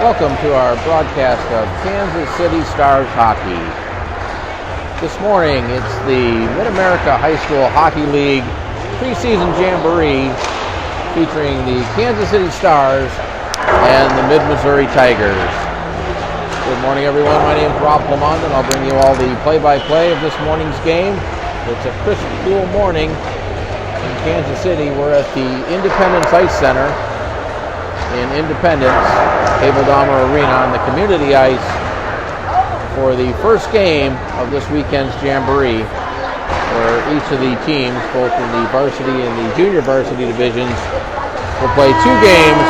Welcome to our broadcast of Kansas City Stars Hockey. This morning it's the Mid-America High School Hockey League preseason Jamboree featuring the Kansas City Stars and the Mid-Missouri Tigers. Good morning, everyone. My name is Rob Lamond, and I'll bring you all the play-by-play of this morning's game. It's a crisp, cool morning in Kansas City. We're at the Independence Ice Center in Independence, Cable Dahmer Arena on the community ice for the first game of this weekend's Jamboree, where each of the teams, both in the varsity and the junior varsity divisions, will play two games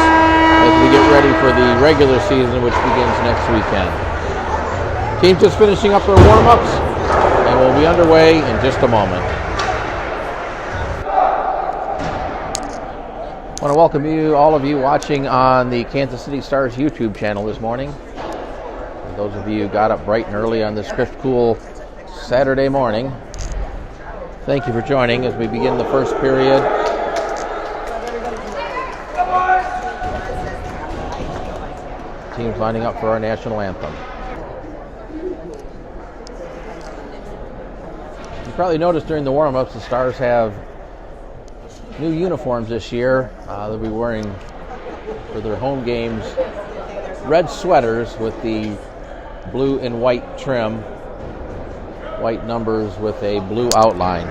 as we get ready for the regular season, which begins next weekend. Teams just finishing up their warm-ups, and we'll be underway in just a moment. I want to welcome you, all of you watching on the Kansas City Stars YouTube channel this morning. For those of you who got up bright and early on this crisp, cool Saturday morning, thank you for joining as we begin the first period. Teams lining up for our national anthem. You probably noticed during the warm-ups the Stars have new uniforms this year. They'll be wearing, for their home games, red sweaters with the blue and white trim, white numbers with a blue outline.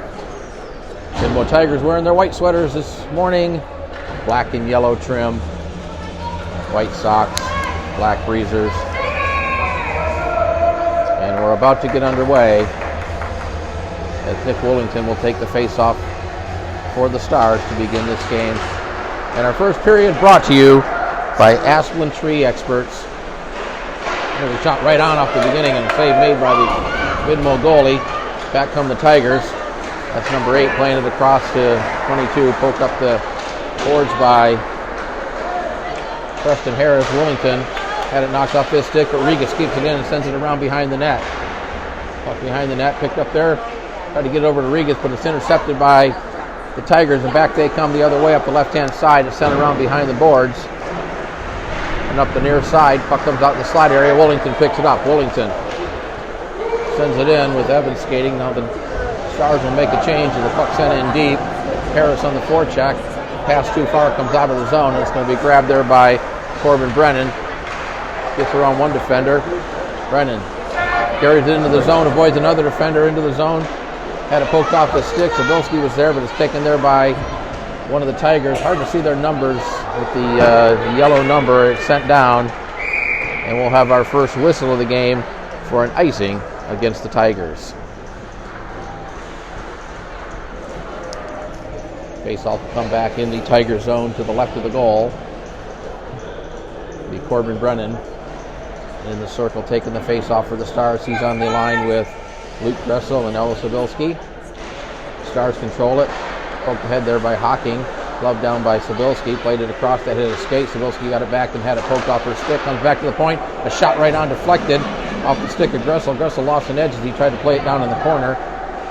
Jimbo Tigers wearing their white sweaters this morning, black and yellow trim, white socks, black breezers. And we're about to get underway as Nick Willington will take the face-off for the Stars to begin this game. And our first period brought to you by Asplin Tree Experts. There's a shot right on off the beginning and a save made by the Midmo goalie. Back come the Tigers. That's number 8 playing it across to 22. Poked up the boards by Preston Harris. Willington had it knocked off his stick, but Regas keeps it in and sends it around behind the net. Puck behind the net, picked up there. Tried to get it over to Regas, but it's intercepted by the Tigers, and back they come the other way up the left-hand side. It's sent around behind the boards and up the near side. Puck comes out in the slot area. Willington picks it up. Willington sends it in with Evans skating. Now the Stars will make a change, and the puck sent in deep. Harris on the forecheck. Pass too far, comes out of the zone, and it's going to be grabbed there by Corbin Brennan. Gets around one defender. Brennan carries it into the zone, avoids another defender into the zone. Had it poked off the stick. Sabilski was there, but it's taken there by one of the Tigers. Hard to see their numbers with the yellow number. It's sent down, and we'll have our first whistle of the game for an icing against the Tigers. Face-off will come back in the Tiger zone to the left of the goal. It'll be Corbin Brennan in the circle taking the face-off for the Stars. He's on the line with Luke Gressel and Ellis Sabilski. Stars control it. Poked ahead there by Hocking. Gloved down by Sabilski. Played it across that hit of skate. Sabilski got it back and had it poked off her stick. Comes back to the point. A shot right on deflected off the stick of Gressel. Gressel lost an edge as he tried to play it down in the corner.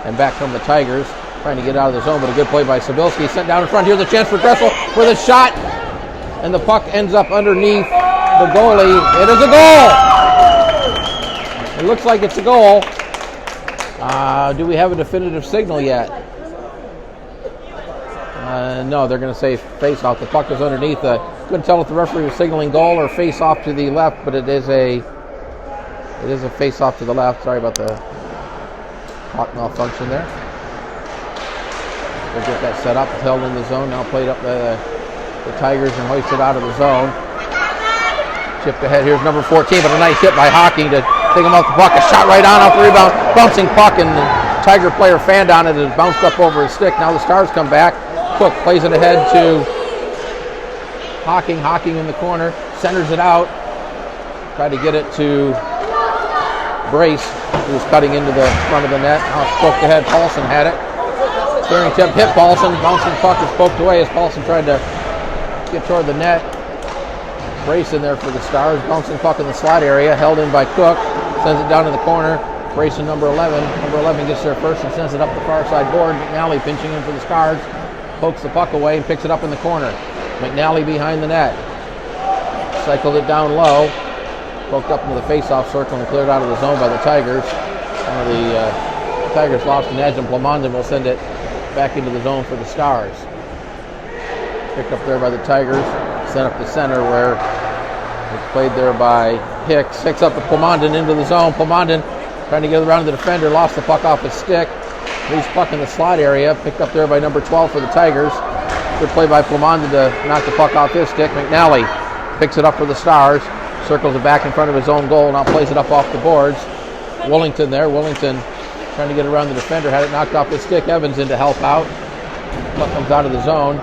And back from the Tigers. Trying to get out of the zone, but a good play by Sabilski. Sent down in front. Here's a chance for Gressel with a shot. And the puck ends up underneath the goalie. It is a goal! It looks like it's a goal. Do we have a definitive signal yet? No, they're going to say face-off. The puck is underneath. Couldn't tell if the referee was signaling goal or face-off to the left, but it is a face-off to the left. Sorry about the clock malfunction there. We'll get that set up. It's held in the zone. Now played up the Tigers and hoisted out of the zone. Chipped ahead. Here's number 14, but a nice hit by Hocking to take him off the puck. A shot right on off the rebound. Bouncing puck, and the Tiger player fanned on it and it bounced up over his stick. Now the Stars come back. Cook plays it ahead to Hocking. Hocking in the corner. Centers it out. Tried to get it to Brace, who was cutting into the front of the net. Now it's poked ahead. Paulson had it. Steering tip hit Paulson. Bouncing puck is poked away as Paulson tried to get toward the net. Brace in there for the Stars. Bouncing puck in the slot area. Held in by Cook. Sends it down in the corner. Brace in number 11. Number 11 gets there first and sends it up the far side board. McNally pinching in for the Stars. Pokes the puck away and picks it up in the corner. McNally behind the net. Cycled it down low. Poked up into the face-off circle and cleared out of the zone by the Tigers. One of the Tigers lost an edge, and Plamondon will send it back into the zone for the Stars. Picked up there by the Tigers, sent up to center where it's played there by Hicks. Hicks up to Plamondon into the zone. Plamondon trying to get around the defender, lost the puck off his stick. Leaves puck in the slot area, picked up there by number 12 for the Tigers. Good play by Plamondon to knock the puck off his stick. McNally picks it up for the Stars, circles it back in front of his own goal, now plays it up off the boards. Willington there. Willington trying to get around the defender, had it knocked off his stick. Evans in to help out. Puck comes out of the zone.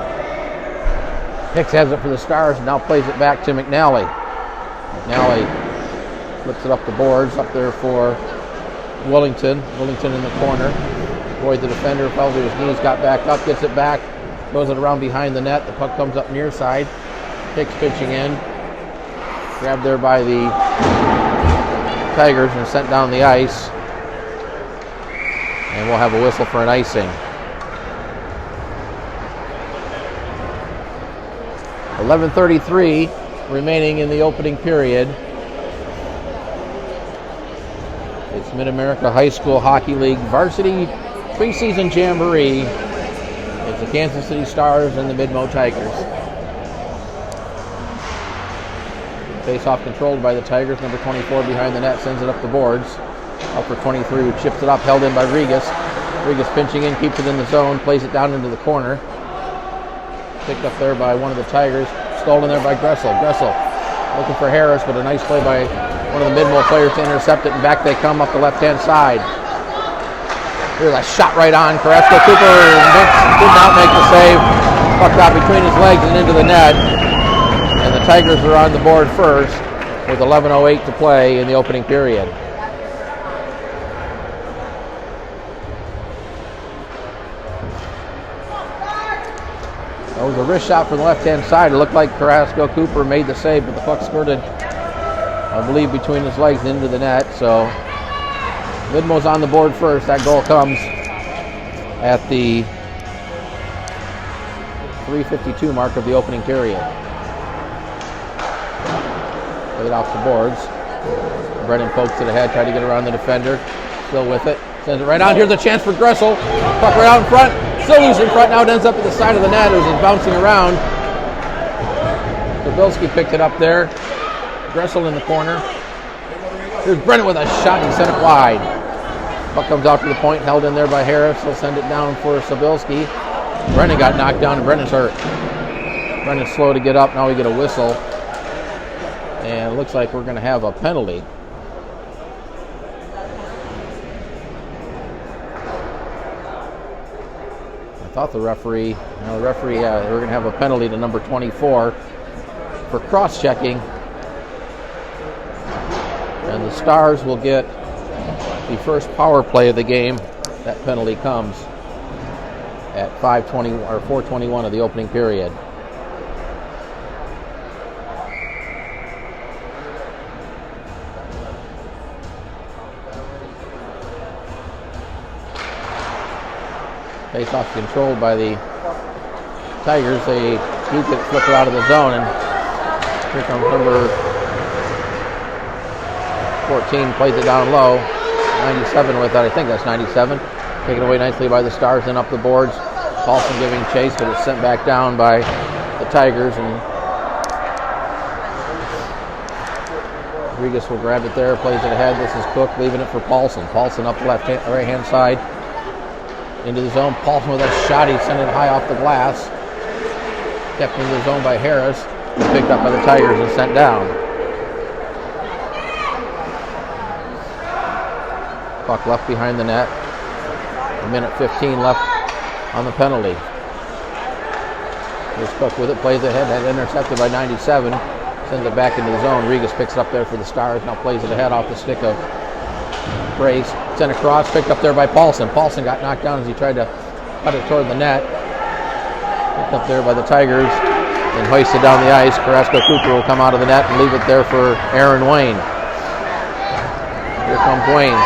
Hicks has it for the Stars and now plays it back to McNally. McNally flips it up the boards, up there for Willington. Willington in the corner. Avoid the defender, fell to his knees, got back up, gets it back, throws it around behind the net. The puck comes up near side. Hicks pitching in. Grabbed there by the Tigers and sent down the ice. And we'll have a whistle for an icing. 11:33 remaining in the opening period. It's Mid-America High School Hockey League Varsity Preseason Jamboree. It's the Kansas City Stars and the Midmo Tigers. Face-off controlled by the Tigers. Number 24 behind the net sends it up the boards. Up for 23, who chips it up, held in by Regas. Regas pinching in, keeps it in the zone, plays it down into the corner. Picked up there by one of the Tigers. Stolen there by Gressel. Gressel looking for Harris, but a nice play by one of the Midmo players to intercept it, and back they come up the left-hand side. Here's a shot right on. Carrasco Cooper did not make the save. Puck got between his legs and into the net. And the Tigers are on the board first with 11:08 to play in the opening period. That was a wrist shot from the left-hand side. It looked like Carrasco Cooper made the save, but the puck skirted, I believe, between his legs and into the net. So Midmo's on the board first. That goal comes at the 3:52 mark of the opening period. Played off the boards. Brennan pokes it ahead, tried to get around the defender. Still with it. Sends it right on. Here's a chance for Gressel. Puck right out in front. Still loose in front. Now it ends up at the side of the net as it's bouncing around. Zabilski picked it up there. Gressel in the corner. Here's Brennan with a shot. He sent it wide. Puck comes out to the point, held in there by Harris. He'll send it down for Zabilski. Brennan got knocked down and Brennan's hurt. Brennan's slow to get up. Now we get a whistle. And it looks like we're going to have a penalty. I thought the referee, we're going to have a penalty to number 24 for cross-checking. And the Stars will get the first power play of the game. That penalty comes at 4:21 of the opening period. Face-off controlled by the Tigers. They do get flipped out of the zone, and here comes number 14, plays it down low. 97 with that, I think that's 97. Taken away nicely by the Stars and up the boards. Paulson giving chase, but it's sent back down by the Tigers, and Regas will grab it there, plays it ahead. This is Cook leaving it for Paulson. Paulson up the right-hand side. Into the zone. Paulson with a shot. He sent it high off the glass. Kept into the zone by Harris. Picked up by the Tigers and sent down. Puck left behind the net. A minute 15 left on the penalty. Here's Cook with it. Plays ahead. That intercepted by 97. Sends it back into the zone. Regas picks it up there for the Stars. Now plays it ahead off the stick of Brace. Sent across, picked up there by Paulson. Paulson got knocked down as he tried to cut it toward the net. Picked up there by the Tigers and hoisted down the ice. Carrasco Cooper will come out of the net and leave it there for Aaron Wayne. Here comes Wayne.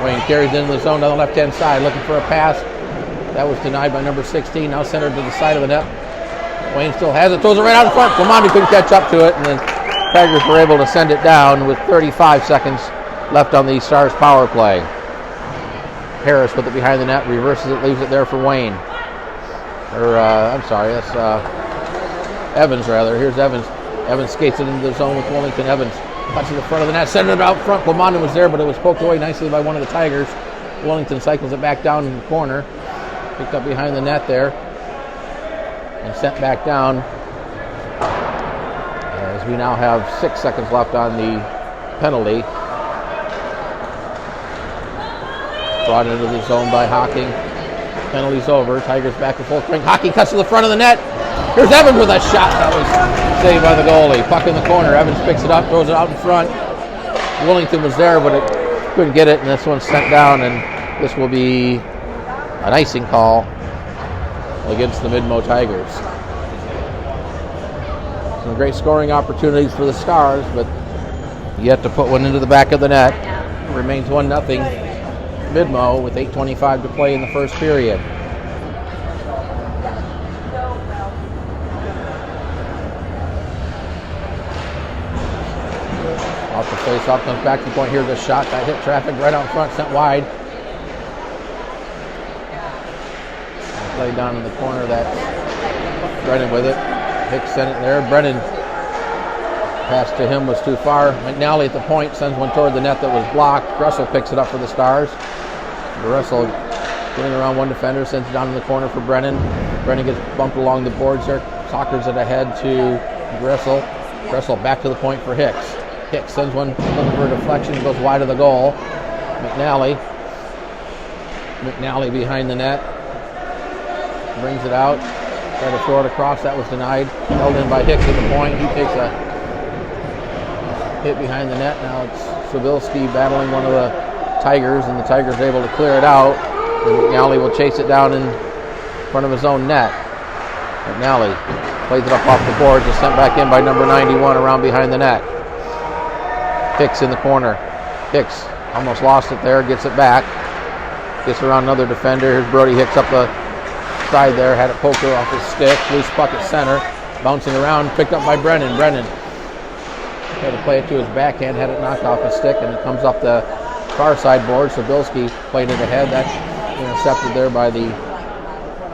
Wayne carries into the zone down the left-hand side, looking for a pass. That was denied by number 16. Now centered to the side of the net. Wayne still has it, throws it right out in front. Plamondon couldn't catch up to it, and then Tigers were able to send it down with 35 seconds left on the Stars power play. Harris with it behind the net, reverses it, leaves it there for Wayne. I'm sorry, that's Evans rather. Here's Evans. Evans skates it into the zone with Wellington. Evans cuts to the front of the net, sends it out front. Clemonda was there, but it was poked away nicely by one of the Tigers. Wellington cycles it back down in the corner. Picked up behind the net there and sent back down. As we now have 6 seconds left on the penalty. Brought into the zone by Hocking. Penalty's over. Tigers back to full strength. Hocking cuts to the front of the net. Here's Evans with a shot. That was saved by the goalie. Puck in the corner. Evans picks it up, throws it out in front. Wellington was there, but it couldn't get it, and this one's sent down, and this will be an icing call against the Midmo Tigers. Some great scoring opportunities for the Stars, but yet to put one into the back of the net. It remains 1-0 Midmo with 8:25 to play in the first period. Off the face-off, comes back to the point. Here's a shot that hit traffic right out front, sent wide. Played down in the corner. That's Brennan with it. Hicks sent it there. Brennan pass to him was too far. McNally at the point sends one toward the net that was blocked. Gressel picks it up for the Stars. Gressel getting around one defender, sends it down in the corner for Brennan. Brennan gets bumped along the boards there. Sockers it ahead to Gressel. Gressel back to the point for Hicks. Hicks sends one looking for a deflection. It goes wide of the goal. McNally behind the net. Brings it out. Tried to throw it across. That was denied. Held in by Hicks at the point. He takes a hit behind the net. Now it's Savilski battling one of the Tigers, and the Tigers are able to clear it out. And McNally will chase it down in front of his own net. McNally plays it up off the boards. Is sent back in by number 91 around behind the net. Hicks in the corner. Hicks almost lost it there. Gets it back. Gets around another defender. Here's Brody Hicks up the side there. Had it poked off his stick. Loose puck at center. Bouncing around. Picked up by Brennan. Brennan had to play it to his backhand. Had it knocked off his stick, and it comes up the far side board. Sabilski played it ahead. That's intercepted there by the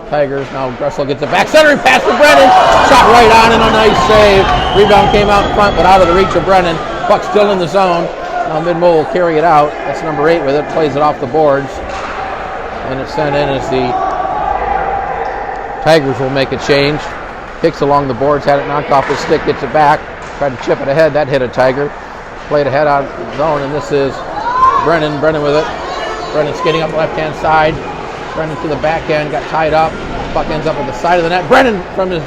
Tigers. Now Gressel gets it back. Centering pass to Brennan. Shot right on and a nice save. Rebound came out in front, but out of the reach of Brennan. Puck still in the zone. Now Midmo will carry it out. That's number 8 with it. Plays it off the boards. And it's sent in as the Tigers will make a change. Hicks along the boards. Had it knocked off his stick. Gets it back. Tried to chip it ahead. That hit a Tiger. Played ahead out of the zone. And this is Brennan. Brennan with it. Brennan skating up the left-hand side. Brennan to the backhand. Got tied up. Puck ends up at the side of the net. Brennan from his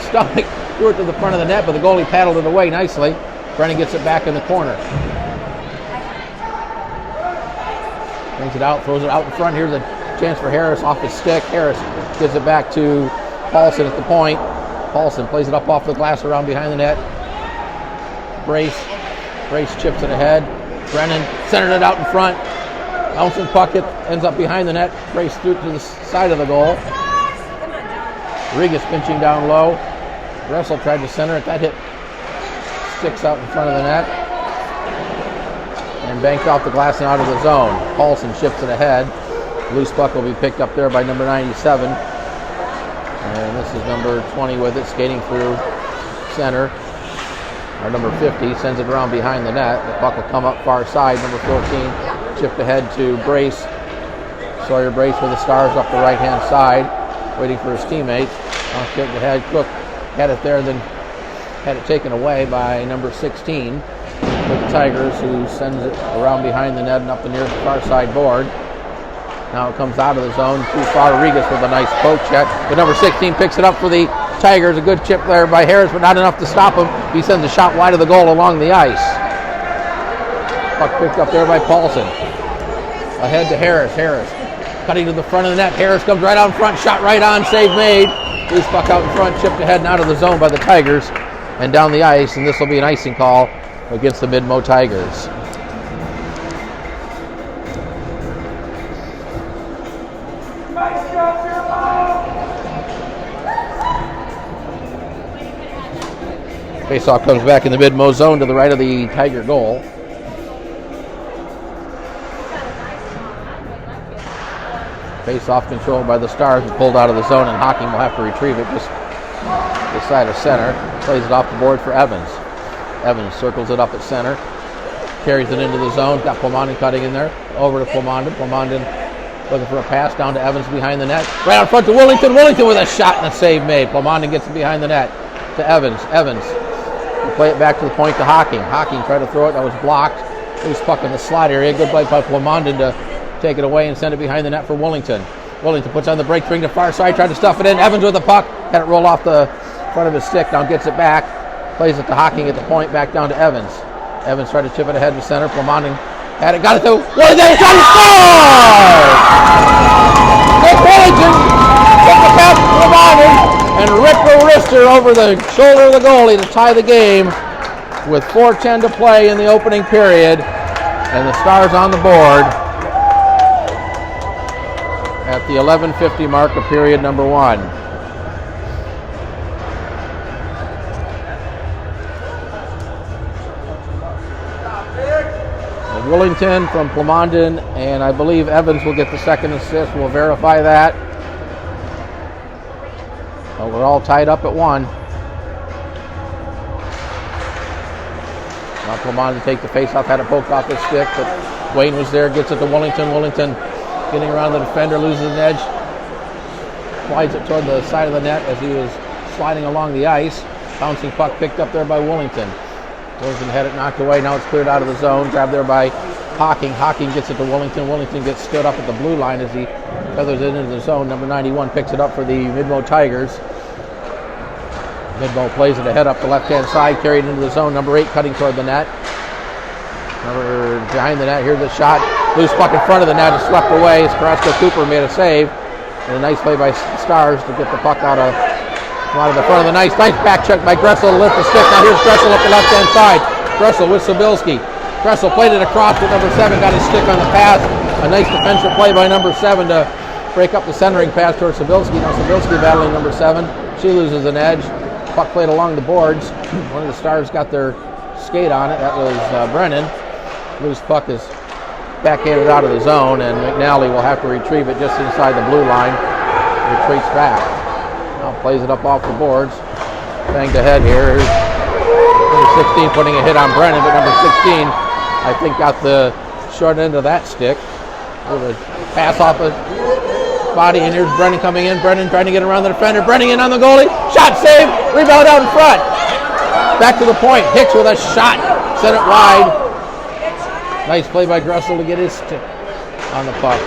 stomach threw it to the front of the net, but the goalie paddled it away nicely. Brennan gets it back in the corner. Brings it out, throws it out in front. Here's a chance for Harris off his stick. Harris gives it back to Paulson at the point. Paulson plays it up off the glass around behind the net. Brace chips it ahead. Brennan centered it out in front. Bouncing puck, it ends up behind the net. Brace threw it to the side of the goal. Rigas pinching down low. Gressel tried to center it. That hit sticks out in front of the net. And banked off the glass and out of the zone. Paulson shifts it ahead. Loose puck will be picked up there by number 97. And this is number 20 with it, skating through center. Or number 50 sends it around behind the net. The puck will come up far side. Number 14 chipped ahead to Brace. Sawyer Brace for the Stars up the right-hand side, waiting for his teammate. Now kicked ahead. Cook had it there, then had it taken away by number 16 for the Tigers, who sends it around behind the net and up the near far side board. Now it comes out of the zone too far. Rigas with a nice poke check, but number 16 picks it up for the Tigers. A good chip there by Harris, but not enough to stop him. He sends a shot wide of the goal along the ice. Puck picked up there by Paulson. Ahead to Harris. Harris cutting to the front of the net. Harris comes right out in front. Shot right on. Save made. Loose puck out in front. Chipped ahead and out of the zone by the Tigers and down the ice. And this will be an icing call against the Midmo Tigers. Faceoff comes back in the mid-mo zone to the right of the Tiger goal. Faceoff controlled by the Stars, pulled out of the zone, and Hocking will have to retrieve it just this side of center. Plays it off the board for Evans. Evans circles it up at center, carries it into the zone. Got Plamondon cutting in there. Over to Plamondon. Plamondon looking for a pass down to Evans behind the net. Right out front to Willington. Willington with a shot and a save made. Plamondon gets it behind the net to Evans. Evans will play it back to the point to Hocking. Hocking tried to throw it. That was blocked. Loose puck in the slot area. Good play by Plamondon to take it away and send it behind the net for Willington. Willington puts on the break, swing to far side, tried to stuff it in. Evans with the puck, had it roll off the front of his stick, now gets it back, plays it to Hocking at the point, back down to Evans. Evans tried to chip it ahead to center. Plamondon had it, got it to Willington, shot, he scores! Nick Willington took the pass to Plamondon and ripped the wrister over the shoulder of the goalie to tie the game with 4:10 to play in the opening period, and the Stars on the board at the 11:50 mark of period number 1. Willington from Plamondon, and I believe Evans will get the second assist. We'll verify that. But we're all tied up at 1. Now Plamondon take the face-off, had it poked off his stick, but Wayne was there, gets it to Willington. Willington getting around the defender, loses an edge, slides it toward the side of the net as he was sliding along the ice. Bouncing puck picked up there by Willington. Willington had it knocked away. Now it's cleared out of the zone. Grabbed there by Hocking. Hocking gets it to Willington. Willington gets stood up at the blue line as he feathers it into the zone. Number 91 picks it up for the Midmo Tigers. Midmo plays it ahead up the left-hand side, carried into the zone. Number 8 cutting toward the net. Number behind the net. Here's the shot. Loose puck in front of the net is swept away as Carrasco Cooper made a save. And a nice play by Stars to get the puck out of the front of the nice back check by Gressel to lift the stick. Now here's Gressel up the left-hand side. Gressel with Sabilski. Gressel played it across with number 7, got his stick on the pass. A nice defensive play by number 7 to break up the centering pass towards Sabilski. Now Sabilski battling number 7. She loses an edge. Puck played along the boards. One of the Stars got their skate on it. That was Brennan. Loose puck is backhanded out of the zone, and McNally will have to retrieve it just inside the blue line. Retreats back. Now plays it up off the boards. Banged ahead here. Number 16 putting a hit on Brennan, but number 16, I think, got the short end of that stick. With a pass off a body, and here's Brennan coming in. Brennan trying to get around the defender. Brennan in on the goalie. Shot, save, rebound out in front. Back to the point. Hicks with a shot. Sent it wide. Nice play by Gressel to get his stick on the puck.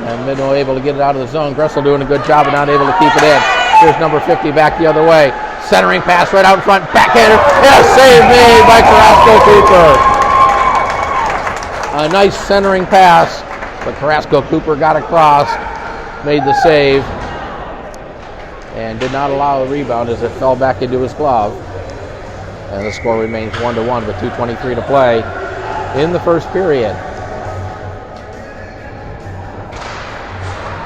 And Midmo able to get it out of the zone. Gressel doing a good job and not able to keep it in. Here's number 50 back the other way. Centering pass right out in front. Backhander. And a save made by Carrasco Cooper. A nice centering pass, but Carrasco Cooper got across, made the save, and did not allow a rebound as it fell back into his glove. And the score remains 1-1 with 2:23 to play in the first period.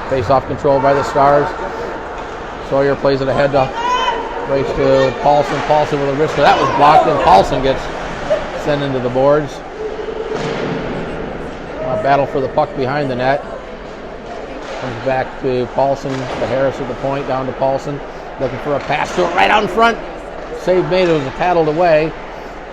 Face-off controlled by the Stars. Sawyer plays it ahead to race to Paulson. Paulson with a wrist, so that was blocked, and Paulson gets sent into the boards. Battle for the puck behind the net. Comes back to Paulson, to Harris at the point, down to Paulson. Looking for a pass to it right out in front. Save made, it was paddled away.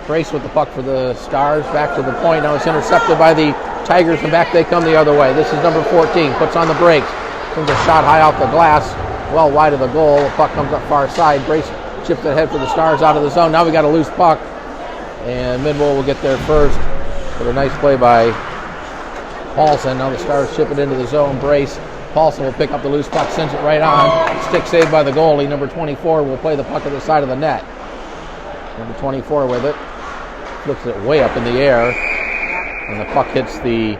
Brace with the puck for the Stars, back to the point. Now it's intercepted by the Tigers, and back they come the other way. This is number 14, puts on the brakes. Sends a shot high off the glass, well wide of the goal. The puck comes up far side. Brace chipped ahead for the Stars out of the zone. Now we got a loose puck, and Midwell will get there first with a nice play by Paulson. Now the Stars chip it into the zone. Brace. Paulson will pick up the loose puck, sends it right on. Stick saved by the goalie. Number 24 will play the puck to the side of the net. Number 24 with it. Flips it way up in the air. And the puck hits the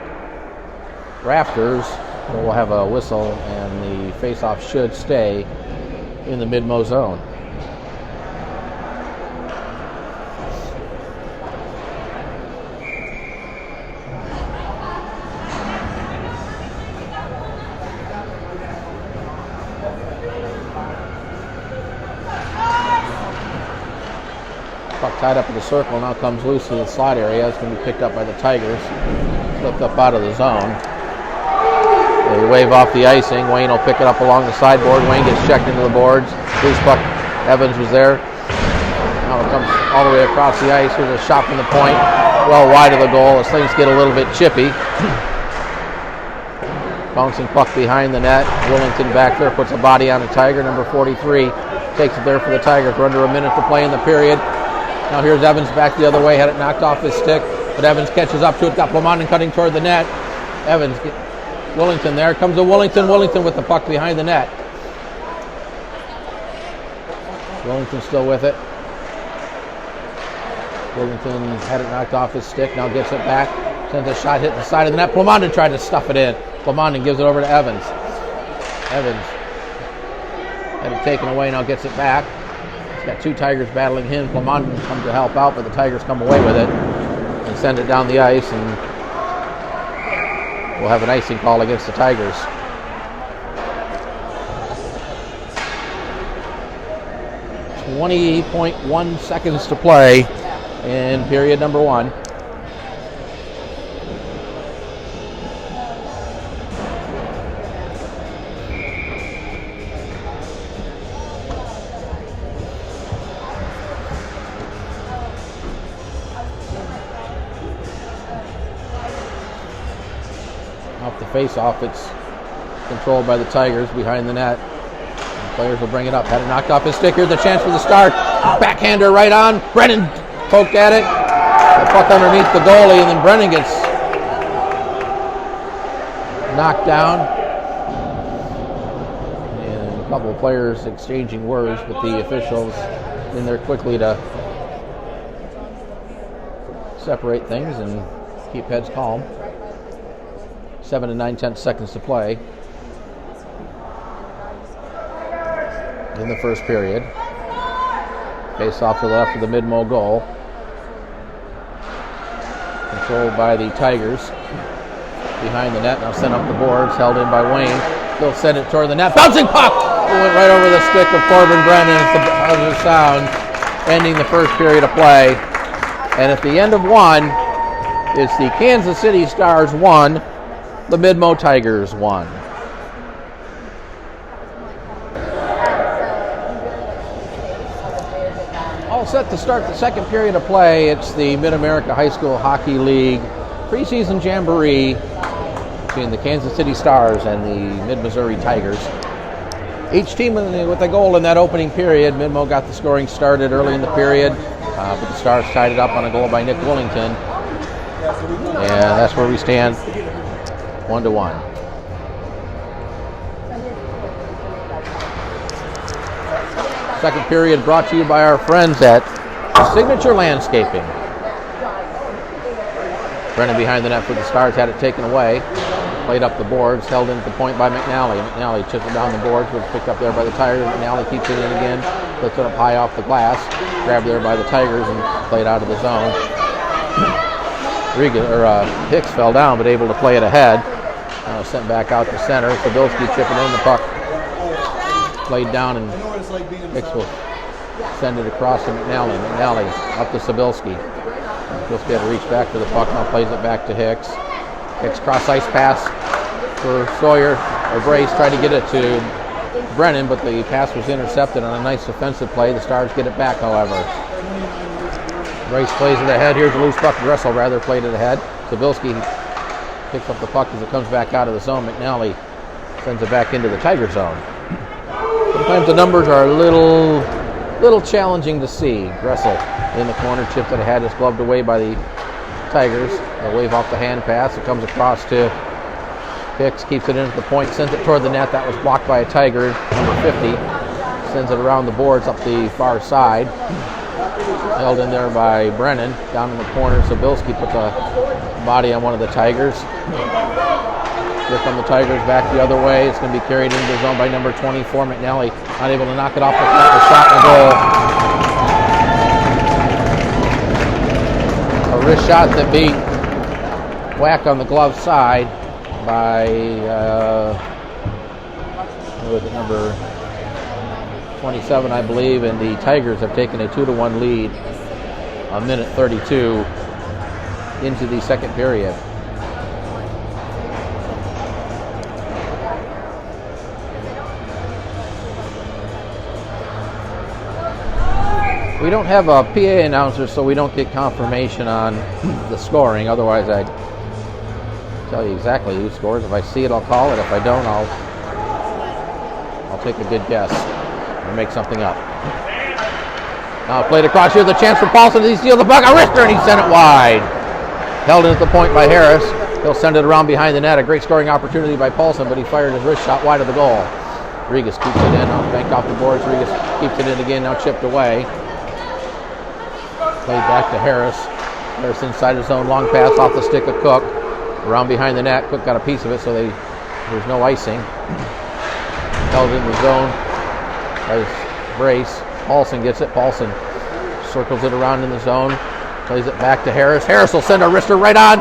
rafters. We'll have a whistle, and the face-off should stay in the mid-mo zone. Puck tied up in the circle, now comes loose to the slot area. It's going to be picked up by the Tigers. Flipped up out of the zone. They wave off the icing. Wayne will pick it up along the sideboard. Wayne gets checked into the boards. Loose puck. Evans was there. Now it comes all the way across the ice. Here's a shot from the point. Well wide of the goal as things get a little bit chippy. Bouncing puck behind the net. Willington back there puts a body on a Tiger. Number 43 takes it there for the Tigers. We're under a minute to play in the period. Now here's Evans back the other way. Had it knocked off his stick. But Evans catches up to it. Got Plamondon cutting toward the net. Evans. Willington there. Comes to Willington. Willington with the puck behind the net. Willington still with it. Willington had it knocked off his stick. Now gets it back. Sends a shot, hit the side of the net. Plamondon tried to stuff it in. Plamondon gives it over to Evans. Evans had it taken away. Now gets it back. He's got two Tigers battling him. Plamondon comes to help out, but the Tigers come away with it and send it down the ice, and we'll have an icing call against the Tigers. .1 seconds to play in period number 1. Off the face-off, it's controlled by the Tigers behind the net. The players will bring it up. Had it knocked off his stick. Here's the chance for the Stars. Backhander right on. Brennan poked at it. The puck underneath the goalie, and then Brennan gets knocked down. And a couple of players exchanging words with the officials in there quickly to separate things and keep heads calm. 7 and 9/10 seconds to play in the first period. Face off to the left of the mid-mo goal. Controlled by the Tigers. Behind the net, now sent up the boards, held in by Wayne. They'll send it toward the net. Bouncing puck! It went right over the stick of Corbin Brennan. It's the buzzer sound, ending the first period of play. And at the end of 1, it's the Kansas City Stars 1, the Mid-Mo Tigers 1. All set to start the second period of play. It's the Mid-America High School Hockey League preseason jamboree between the Kansas City Stars and the Mid-Missouri Tigers. Each team with a goal in that opening period. Mid-Mo got the scoring started early in the period, but the Stars tied it up on a goal by Nick Willington. And that's where we stand, 1-1. Second period brought to you by our friends at Signature Landscaping. Brennan behind the net for the Stars, had it taken away. Played up the boards, held into the point by McNally. McNally chipped it down the boards, was picked up there by the Tigers. McNally keeps it in again, puts it up high off the glass. Grabbed there by the Tigers and played out of the zone. Hicks fell down, but able to play it ahead. Sent back out to center. Sabilski chipping in the puck. Played down, and Hicks will send it across to McNally. McNally up to Sabilski. Sabilski had to reach back for the puck. Now plays it back to Hicks. Hicks cross ice pass for Sawyer. Brace tried to get it to Brennan, but the pass was intercepted on a nice defensive play. The Stars get it back, however. Brace plays it ahead. Here's a loose puck. Dressel rather played it ahead. Sabilski picks up the puck as it comes back out of the zone. McNally sends it back into the Tiger zone. Sometimes the numbers are a little challenging to see. Dressel in the corner, chipped it ahead, is gloved away by the Tigers. They'll wave off the hand pass. It comes across to Hicks, keeps it in at the point, sends it toward the net. That was blocked by a Tiger, number 50. Sends it around the boards up the far side. Held in there by Brennan. Down in the corner, Sabilski puts a body on one of the Tigers. Here come the Tigers back the other way. It's going to be carried into the zone by number 24, McNally. Not able to knock it off the net. A shot and goal. A wrist shot that beat whack on the glove side by who was it, number 27, I believe, and the Tigers have taken a 2-1 lead a minute 32 into the second period. We don't have a PA announcer, so we don't get confirmation on the scoring. Otherwise, I'd tell you exactly who scores. If I see it, I'll call it. If I don't, I'll take a good guess or make something up. Now played across here, the chance for Paulson. He steals the puck, a wrister, and he sent it wide. Held in at the point by Harris. He'll send it around behind the net. A great scoring opportunity by Paulson, but he fired his wrist shot wide of the goal. Regas keeps it in. Now banked off the boards. Regas keeps it in again. Now chipped away. Played back to Harris. Harris inside his own, long pass off the stick of Cook. Around behind the net. Cook got a piece of it, so there's no icing. Held in the zone by Brace. Paulson gets it. Paulson circles it around in the zone. Plays it back to Harris. Harris will send a wrister right on.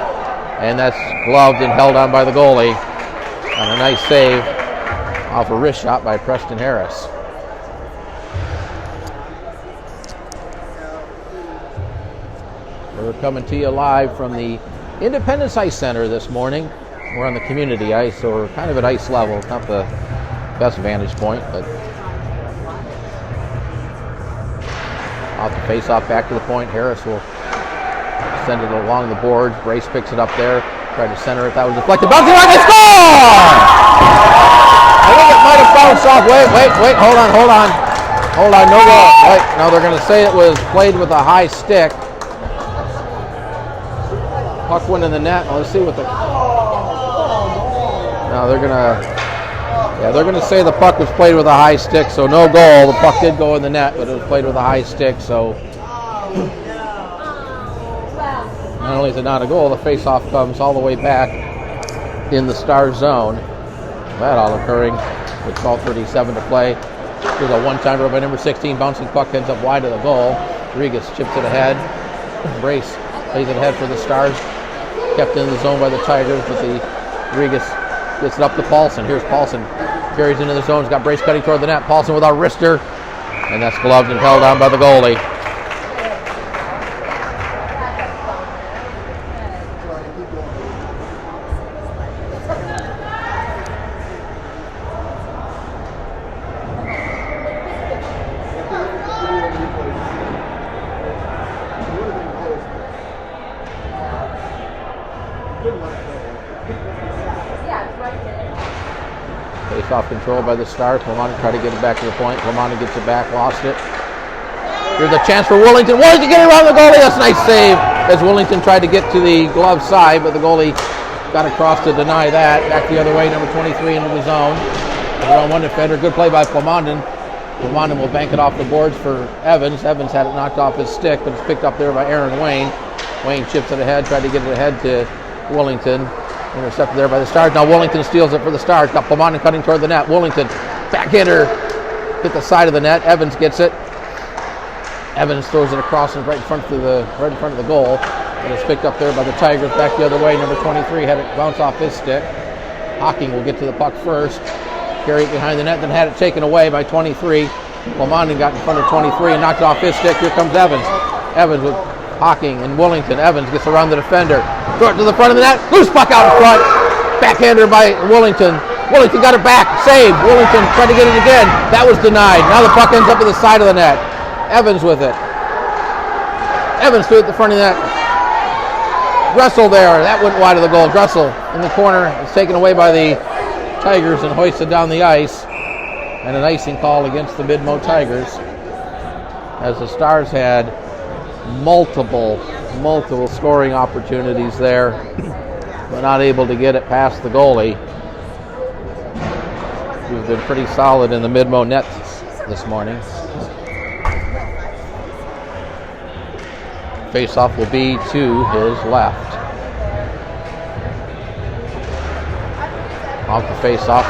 And that's gloved and held on by the goalie. And a nice save off a wrist shot by Preston Harris. We're coming to you live from the Independence Ice Center this morning. We're on the community ice, so we're kind of at ice level. It's not the best vantage point, but off the face-off back to the point. Harris will send it along the boards. Brace picks it up there. Tried to center it. That was deflected. Bouncing around and score! I think it might have bounced off. Wait. Hold on. No goal. Wait. No, they're going to say it was played with a high stick. Puck went in the net. Well, let's see what the. No, they're gonna say the puck was played with a high stick, so no goal. The puck did go in the net, but it was played with a high stick, so not only is it not a goal, the face-off comes all the way back in the Stars zone. That all occurring with 12:37 to play. There's a one-timer by number 16. Bouncing puck ends up wide of the goal. Regas chips it ahead. Brace plays it ahead for the Stars. Kept in the zone by the Tigers, but the Regas gets it up to Paulson. Here's Paulson. Carries into the zone. He's got Brace cutting toward the net. Paulson with a wrister. And that's gloved and held on by the goalie. Face-off control by the Stars. Lamonti tried to get it back to the point. Lamonti gets it back, lost it. Here's a chance for Willington. Willington getting around the goalie. That's a nice save as Willington tried to get to the glove side, but the goalie got across to deny that. Back the other way, number 23 into the zone. Around one defender. Good play by Plamondon. Plamondon will bank it off the boards for Evans. Evans had it knocked off his stick, but it's picked up there by Aaron Wayne. Wayne chips it ahead, tried to get it ahead to Willington. Intercepted there by the Stars. Now Willington steals it for the Stars. Got Plamondon cutting toward the net. Willington, backhander, hit the side of the net. Evans gets it. Evans throws it across and right in front of the goal. And it's picked up there by the Tigers. Back the other way. Number 23 had it bounce off his stick. Hocking will get to the puck first. Carry it behind the net, then had it taken away by 23. Plamondon got in front of 23 and knocked off his stick. Here comes Evans. Evans with Hocking and Willington. Evans gets around the defender. Throw it to the front of the net. Loose puck out in front. Backhander by Willington. Willington got it back. Saved. Willington tried to get it again. That was denied. Now the puck ends up at the side of the net. Evans with it. Evans threw it at the front of the net. Dressel there. That went wide of the goal. Dressel in the corner. It's taken away by the Tigers and hoisted down the ice. And an icing call against the Midmo Tigers, as the Stars had multiple scoring opportunities there, but not able to get it past the goalie, who's been pretty solid in the Midmo net this morning. Face-off will be to his left. Off the face-off,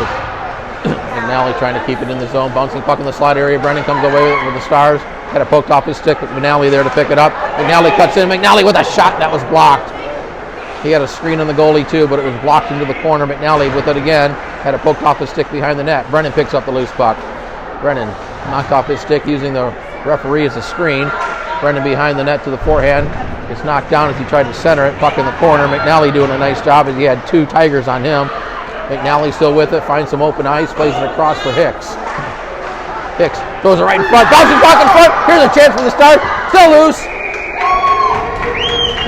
McNally trying to keep it in the zone, bouncing puck in the slot area. Brennan comes away with the Stars. Had it poked off his stick, but McNally there to pick it up. McNally cuts in. McNally with a shot that was blocked. He had a screen on the goalie too, but it was blocked into the corner. McNally with it again. Had it poked off his stick behind the net. Brennan picks up the loose puck. Brennan knocked off his stick using the referee as a screen. Brennan behind the net to the forehand. It's knocked down as he tried to center it. Puck in the corner. McNally doing a nice job as he had 2 Tigers on him. McNally still with it. Finds some open ice. Plays it across for Hicks. Hicks throws it right in front. Bouncing puck in front. Here's a chance for the Stars. Still loose.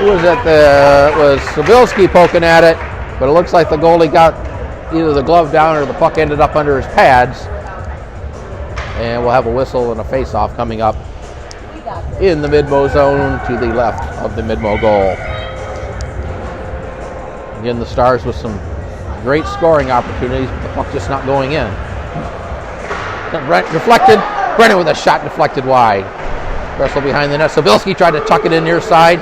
Who was it? It was Sabilski poking at it. But it looks like the goalie got either the glove down or the puck ended up under his pads. And we'll have a whistle and a face-off coming up in the mid-mo zone to the left of the mid-mo goal. Again, the Stars with some great scoring opportunities, but the puck just not going in. Deflected. Brennan with a shot deflected wide. Wrestle behind the net. Sabilski tried to tuck it in near side.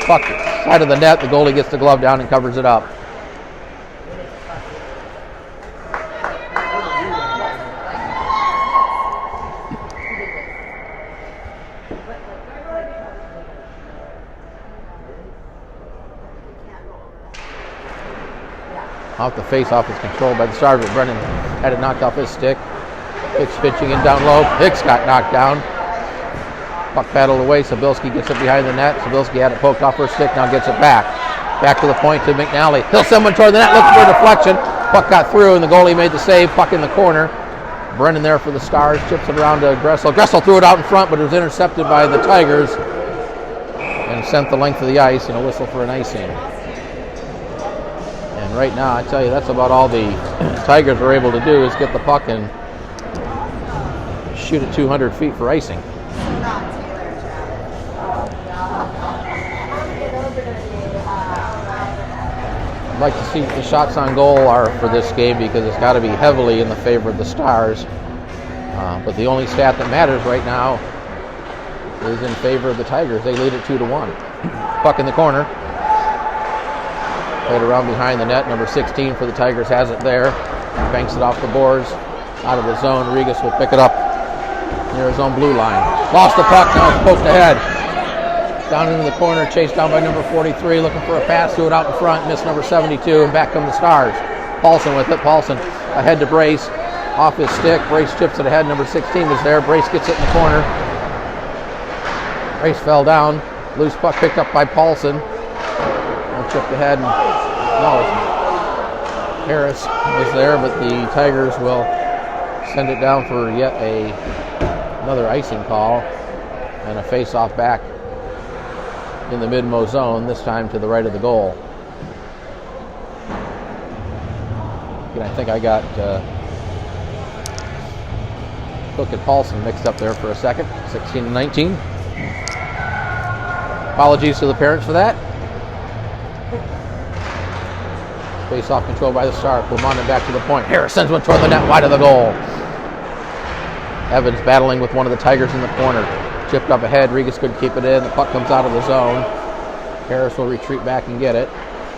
Puck side of the net. The goalie gets the glove down and covers it up. Off the face-off is controlled by the Stars, but Brennan had it knocked off his stick. Hicks pitching in down low. Hicks got knocked down. Puck battled away. Sabilski gets it behind the net. Sabilski had it poked off her stick. Now gets it back. Back to the point to McNally. He'll send one toward the net. Looking for a deflection. Puck got through, and the goalie made the save. Puck in the corner. Brennan there for the Stars. Chips it around to Gressel. Gressel threw it out in front, but it was intercepted by the Tigers and sent the length of the ice, and a whistle for an icing. And right now, I tell you, that's about all the Tigers are able to do is get the puck and shoot it 200 feet for icing. I'd like to see what the shots on goal are for this game because it's got to be heavily in the favor of the Stars. But the only stat that matters right now is in favor of the Tigers. They lead it 2-1. Puck in the corner. Played around behind the net. Number 16 for the Tigers has it there. Banks it off the boards. Out of the zone. Regas will pick it up near his own blue line. Lost the puck. Now it's poked ahead. Down into the corner. Chased down by number 43. Looking for a pass. Threw it out in front. Missed number 72. And back come the Stars. Paulson with it. Paulson ahead to Brace. Off his stick. Brace chips it ahead. Number 16 was there. Brace gets it in the corner. Brace fell down. Loose puck picked up by Paulson. Chipped ahead, and Harris was there, but the Tigers will send it down for yet another icing call and a face-off back in the mid-mo zone, this time to the right of the goal. And I think I got Cook and Paulson mixed up there for a second, 16-19. Apologies to the parents for that. Face-off control by the Stars. Plumondon back to the point. Harris sends one toward the net, wide of the goal. Evans battling with one of the Tigers in the corner. Chipped up ahead. Regas couldn't keep it in. The puck comes out of the zone. Harris will retreat back and get it.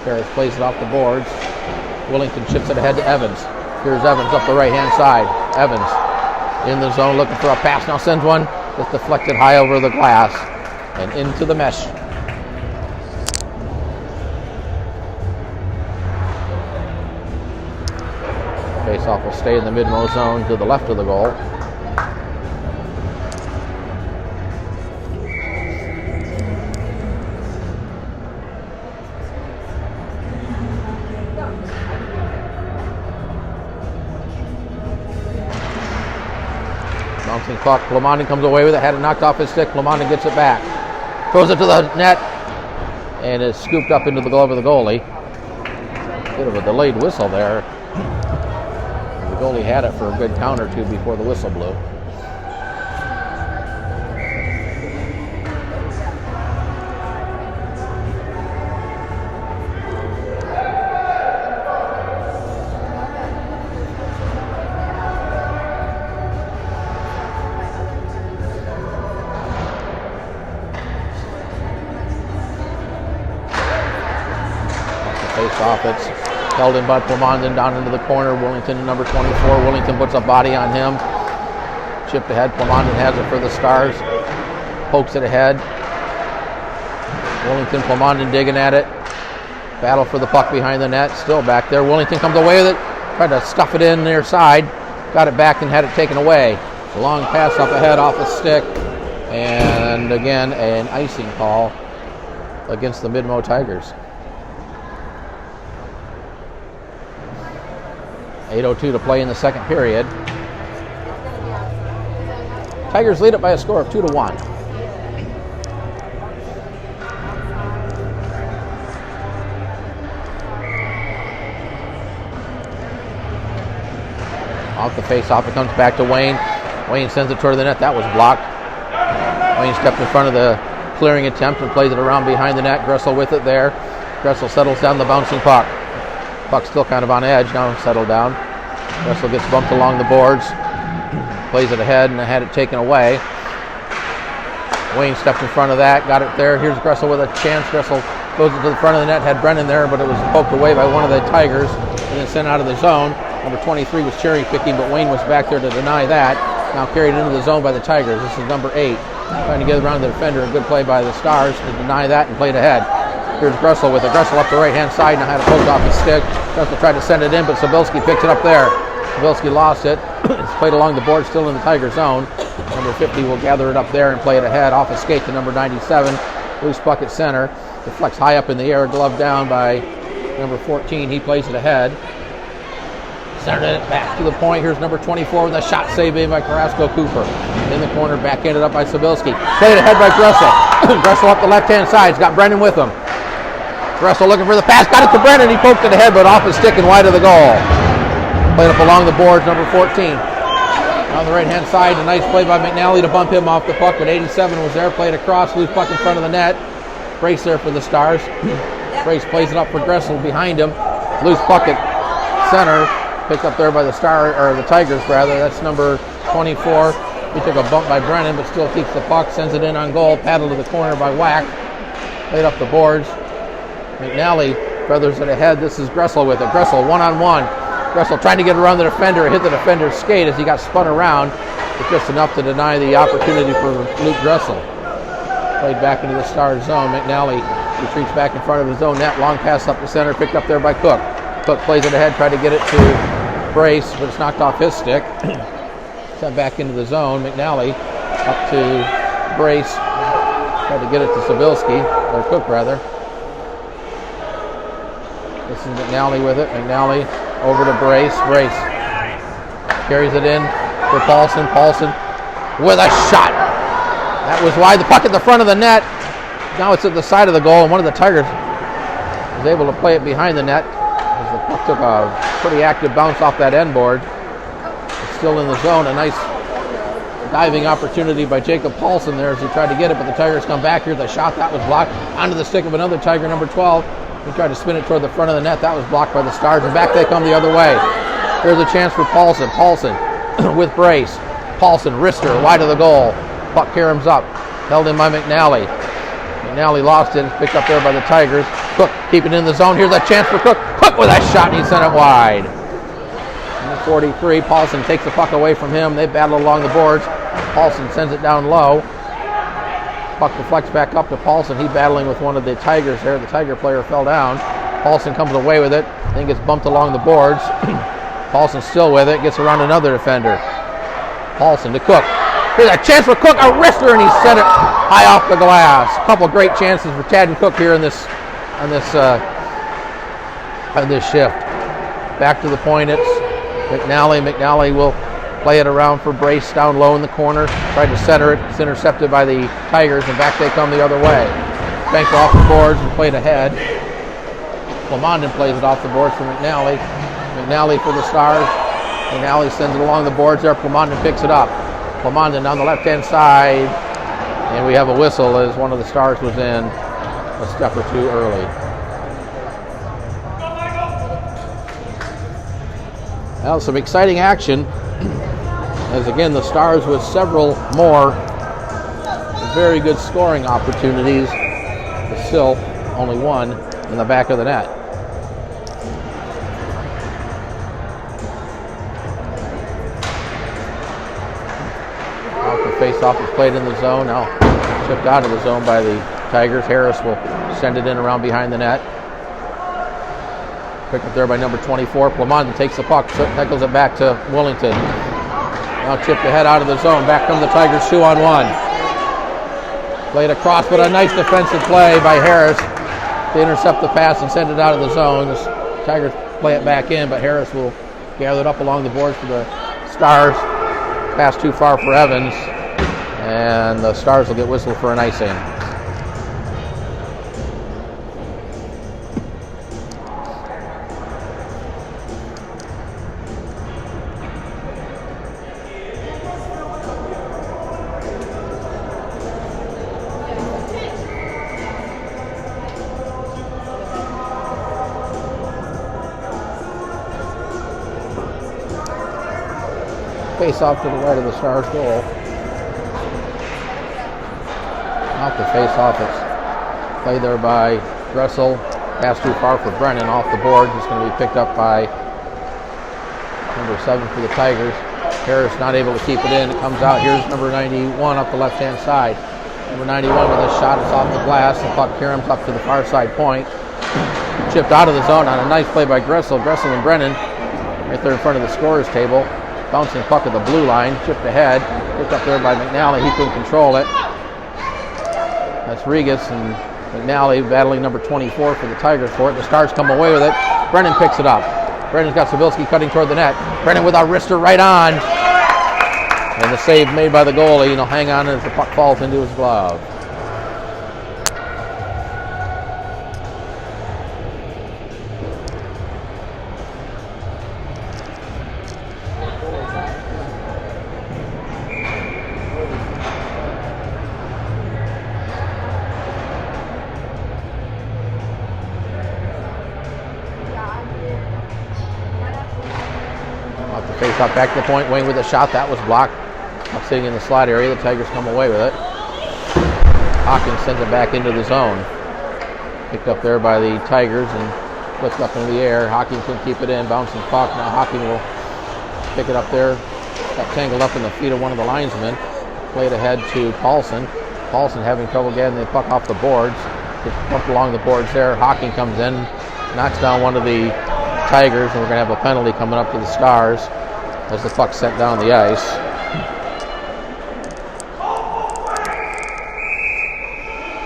Harris plays it off the boards. Willington chips it ahead to Evans. Here's Evans up the right-hand side. Evans in the zone looking for a pass. Now sends one. Just deflected high over the glass and into the mesh. Face-off will stay in the mid-mo zone to the left of the goal. Bouncing puck. Plumondon comes away with it. Had it knocked off his stick. Plumondon gets it back. Throws it to the net. And is scooped up into the glove of the goalie. Bit of a delayed whistle there. The goalie had it for a good count or two before the whistle blew. Face-off, it's held in by Plumondon down into the corner. Willington, number 24. Willington puts a body on him. Chipped ahead. Plumondon has it for the Stars. Pokes it ahead. Willington, Plumondon digging at it. Battle for the puck behind the net. Still back there. Willington comes away with it. Tried to stuff it in near side. Got it back and had it taken away. A long pass up ahead off the stick. And again, an icing call against the Mid-Mo Tigers. 8:02 to play in the second period. Tigers lead it by a score of 2-1. Off the face-off, it comes back to Wayne. Wayne sends it toward the net. That was blocked. Wayne stepped in front of the clearing attempt and plays it around behind the net. Gressel with it there. Gressel settles down the bouncing puck. Puck's still kind of on edge. Now settled down. Gressel gets bumped along the boards. Plays it ahead and had it taken away. Wayne stepped in front of that. Got it there. Here's Gressel with a chance. Gressel goes to the front of the net. Had Brennan there, but it was poked away by one of the Tigers and then sent out of the zone. Number 23 was cherry picking, but Wayne was back there to deny that. Now carried into the zone by the Tigers. This is number 8. Trying to get around the defender. A good play by the Stars to deny that and played ahead. Here's Gressel with it. Gressel up the right-hand side. Now had it poked off his stick. Gressel tried to send it in, but Sabilski picked it up there. Sabilski lost it. It's played along the board, still in the Tiger zone. Number 50 will gather it up there and play it ahead. Off a skate to number 97. Loose puck at center. Deflects high up in the air. Glove down by number 14. He plays it ahead. Centered it back to the point. Here's number 24 with a shot save made by Carrasco Cooper. In the corner, backhanded up by Sabilski. Played ahead by Gressel. Gressel up the left-hand side. He's got Brennan with him. Gressel looking for the pass. Got it to Brennan. He poked it ahead, but off his stick and wide of the goal. Played up along the boards, number 14. On the right-hand side, a nice play by McNally to bump him off the puck, but 87 was there. Played across, loose puck in front of the net. Brace there for the Stars. Brace plays it up for Gressel behind him. Loose puck at center. Picked up there by the Tigers rather. That's number 24. He took a bump by Brennan, but still keeps the puck. Sends it in on goal. Paddled to the corner by Wack. Played up the boards. McNally feathers it ahead. This is Gressel with it. Gressel one-on-one. Gressel trying to get around the defender. Hit the defender's skate as he got spun around. But just enough to deny the opportunity for Luke Gressel. Played back into the Stars zone. McNally retreats back in front of his own net. Long pass up the center. Picked up there by Cook. Cook plays it ahead. Tried to get it to Brace, but it's knocked off his stick. Sent back into the zone. McNally up to Brace. Tried to get it to Sabilski, or Cook rather. This is McNally with it. McNally over to Brace. Brace carries it in for Paulson. Paulson with a shot. That was wide. The puck at the front of the net. Now it's at the side of the goal, and one of the Tigers was able to play it behind the net. The puck took a pretty active bounce off that end board. It's still in the zone. A nice diving opportunity by Jacob Paulson there as he tried to get it, but the Tigers come back here. The shot that was blocked onto the stick of another Tiger, number 12. He tried to spin it toward the front of the net. That was blocked by the Stars, and back they come the other way. There's a chance for Paulson. Paulson with Brace. Paulson, wrister, wide of the goal. Puck caroms up. Held in by McNally. McNally lost it. It's picked up there by the Tigers. Cook keeping it in the zone. Here's a chance for Cook. Cook with that shot, and he sent it wide. Number 43, Paulson takes the puck away from him. They battle along the boards. Paulson sends it down low. Puck deflects back up to Paulson. He's battling with one of the Tigers there. The Tiger player fell down. Paulson comes away with it. Then gets bumped along the boards. Paulson still with it. Gets around another defender. Paulson to Cook. Here's a chance for Cook. A wrister, and he sent it high off the glass. A couple great chances for Tad and Cook here on this shift. Back to the point. It's McNally. McNally will play it around for Brace down low in the corner. Tried to center it. It's intercepted by the Tigers, and back they come the other way. Banked off the boards and played ahead. Plamondon plays it off the boards for McNally. McNally for the Stars. McNally sends it along the boards there. Plamondon picks it up. Plamondon on the left-hand side. And we have a whistle as one of the Stars was in a step or two early. Well, some exciting action. As again, the Stars with several more very good scoring opportunities, but still only one in the back of the net. Off the face-off is played in the zone. Now chipped out of the zone by the Tigers. Harris will send it in around behind the net. Picked up there by number 24. Plamondon takes the puck, tackles it back to Willington. Now chipped ahead out of the zone. Back come the Tigers 2-on-1. Played across, but a nice defensive play by Harris to intercept the pass and send it out of the zone. The Tigers play it back in, but Harris will gather it up along the boards for the Stars. Pass too far for Evans, and the Stars will get whistled for an icing. Face off to the right of the Stars goal. Off the face off, it's played there by Gressel. Pass too far for Brennan off the board. It's going to be picked up by number 7 for the Tigers. Harris not able to keep it in. It comes out. Here's number 91 up the left-hand side. Number 91 with a shot. It's off the glass. The puck caroms up to the far side point. Chipped out of the zone on a nice play by Gressel. Gressel and Brennan right there in front of the scorer's table. Bouncing puck at the blue line, chipped ahead, picked up there by McNally. He couldn't control it. That's Regas and McNally battling number 24 for the Tigers for it. The Stars come away with it. Brennan picks it up. Brennan's got Sabilski cutting toward the net. Brennan with a wrister right on. And the save made by the goalie. He'll hang on as the puck falls into his glove. Face off back to the point. Wayne with a shot. That was blocked. Up sitting in the slot area. The Tigers come away with it. Hawkins sends it back into the zone. Picked up there by the Tigers and flipped up into the air. Hawkins can keep it in. Bouncing puck. Now Hawkins will pick it up there. Got tangled up in the feet of one of the linesmen. Played ahead to Paulson. Paulson having trouble getting the puck off the boards. Gets pumped along the boards there. Hawkins comes in. Knocks down one of the Tigers, and we're going to have a penalty coming up to the Stars as the puck sent down the ice.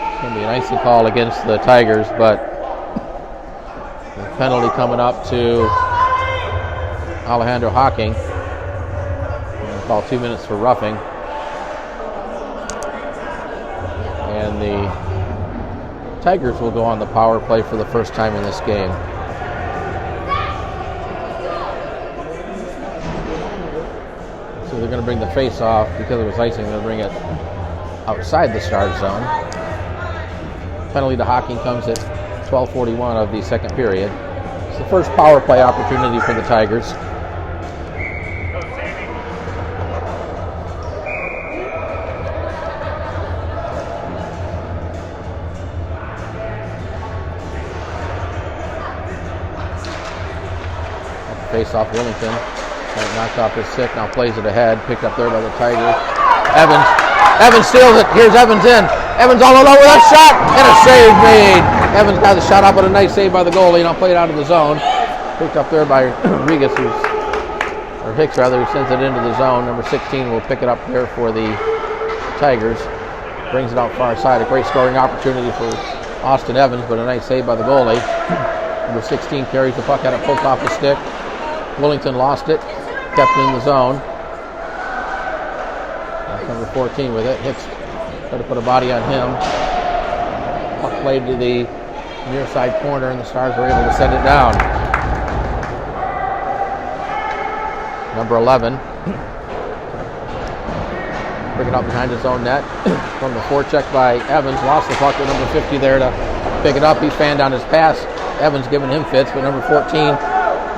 It's going to be an icing call against the Tigers, but the penalty coming up to Alejandro Hawking. We'll call 2 minutes for roughing. And the Tigers will go on the power play for the first time in this game. So they're going to bring the face off because it was icing. They're going to bring it outside the Stars zone. Penalty to Hawking comes at 12:41 of the second period. It's the first power play opportunity for the Tigers. Face off Willington. Knocked off his stick. Now plays it ahead. Picked up there by the Tigers. Evans steals it. Here's Evans in. Evans all alone with a shot and a save made. Evans got the shot up, but a nice save by the goalie. Now played out of the zone. Picked up there by Regas, or Hicks rather, who sends it into the zone. Number 16 will pick it up there for the Tigers. Brings it out far side. A great scoring opportunity for Austin Evans, but a nice save by the goalie. Number 16 carries the puck, had it poked off the stick. Willington lost it, kept it in the zone. That's number 14 with it. Hicks tried to put a body on him. Puck played to the near side corner, and the Stars were able to send it down. Number 11. Bring it up behind his own net. From the forecheck by Evans. Lost the puck with number 50 there to pick it up. He fanned on his pass. Evans giving him fits, but number 14,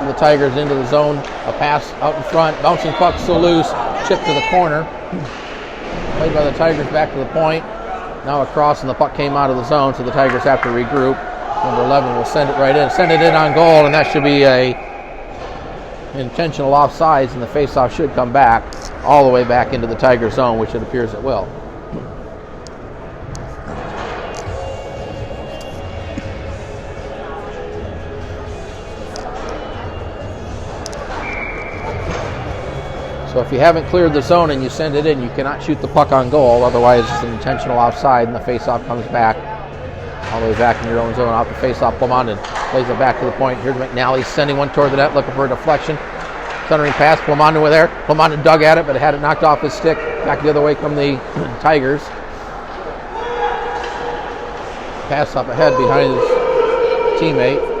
the Tigers into the zone. A pass out in front. Bouncing puck still loose. Chipped to the corner. Played by the Tigers back to the point. Now across, and the puck came out of the zone, so the Tigers have to regroup. Number 11 will send it right in. Send it in on goal, and that should be a intentional offsides, and the faceoff should come back all the way back into the Tiger zone, which it appears it will. So So if you haven't cleared the zone and you send it in, you cannot shoot the puck on goal. Otherwise, it's an intentional offside, and the faceoff comes back all the way back in your own zone. Off the faceoff, Plamondon plays it back to the point. Here's McNally sending one toward the net, looking for a deflection. Centering pass, Plamondon with there. Plamondon dug at it, but had it knocked off his stick. Back the other way come the Tigers. Pass up ahead behind his teammate.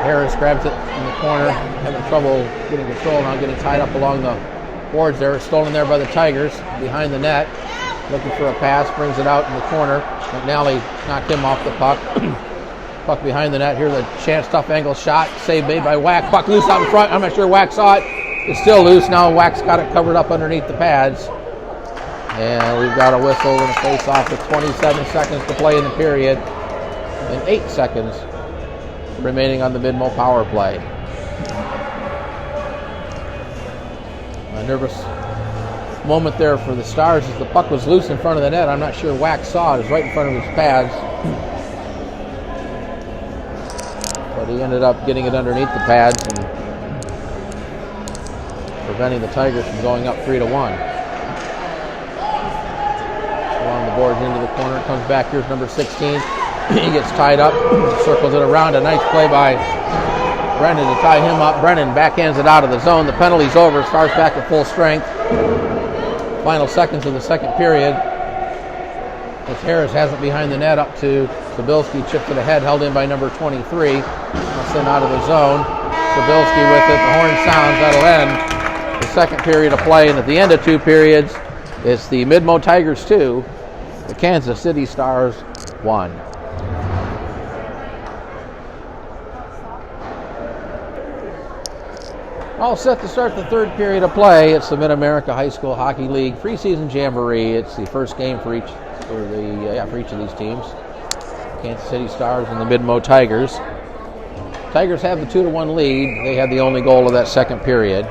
Harris grabs it in the corner, having trouble getting control now, getting tied up along the boards there. It's stolen there by the Tigers behind the net. Looking for a pass, brings it out in the corner. McNally knocked him off the puck. Puck behind the net. Here's a chance, tough angle shot. Save made by Wack. Puck loose out in front. I'm not sure Wack saw it. It's still loose. Now Wack's got it covered up underneath the pads. And we've got a whistle and a face-off with 27 seconds to play in the period. And 8 seconds remaining on the Midmo power play. A nervous moment there for the Stars as the puck was loose in front of the net. I'm not sure Wack saw it. It was right in front of his pads. But he ended up getting it underneath the pads and preventing the Tigers from going up 3-1. Along the boards into the corner, comes back. Here's number 16. He gets tied up, circles it around. A nice play by Brennan to tie him up. Brennan backhands it out of the zone. The penalty's over. Stars back to full strength. Final seconds of the second period. As Harris has it behind the net up to Sabilski, chipped it ahead, held in by number 23. Now sent out of the zone. Sabilski with it. The horn sounds. That'll end the second period of play. And at the end of 2 periods, it's the Midmo Tigers 2, the Kansas City Stars 1. All set to start the third period of play. It's the Mid-America High School Hockey League preseason jamboree. It's the first game for each of these teams. Kansas City Stars and the Midmo Tigers. Tigers have the 2-1 lead. They had the only goal of that second period.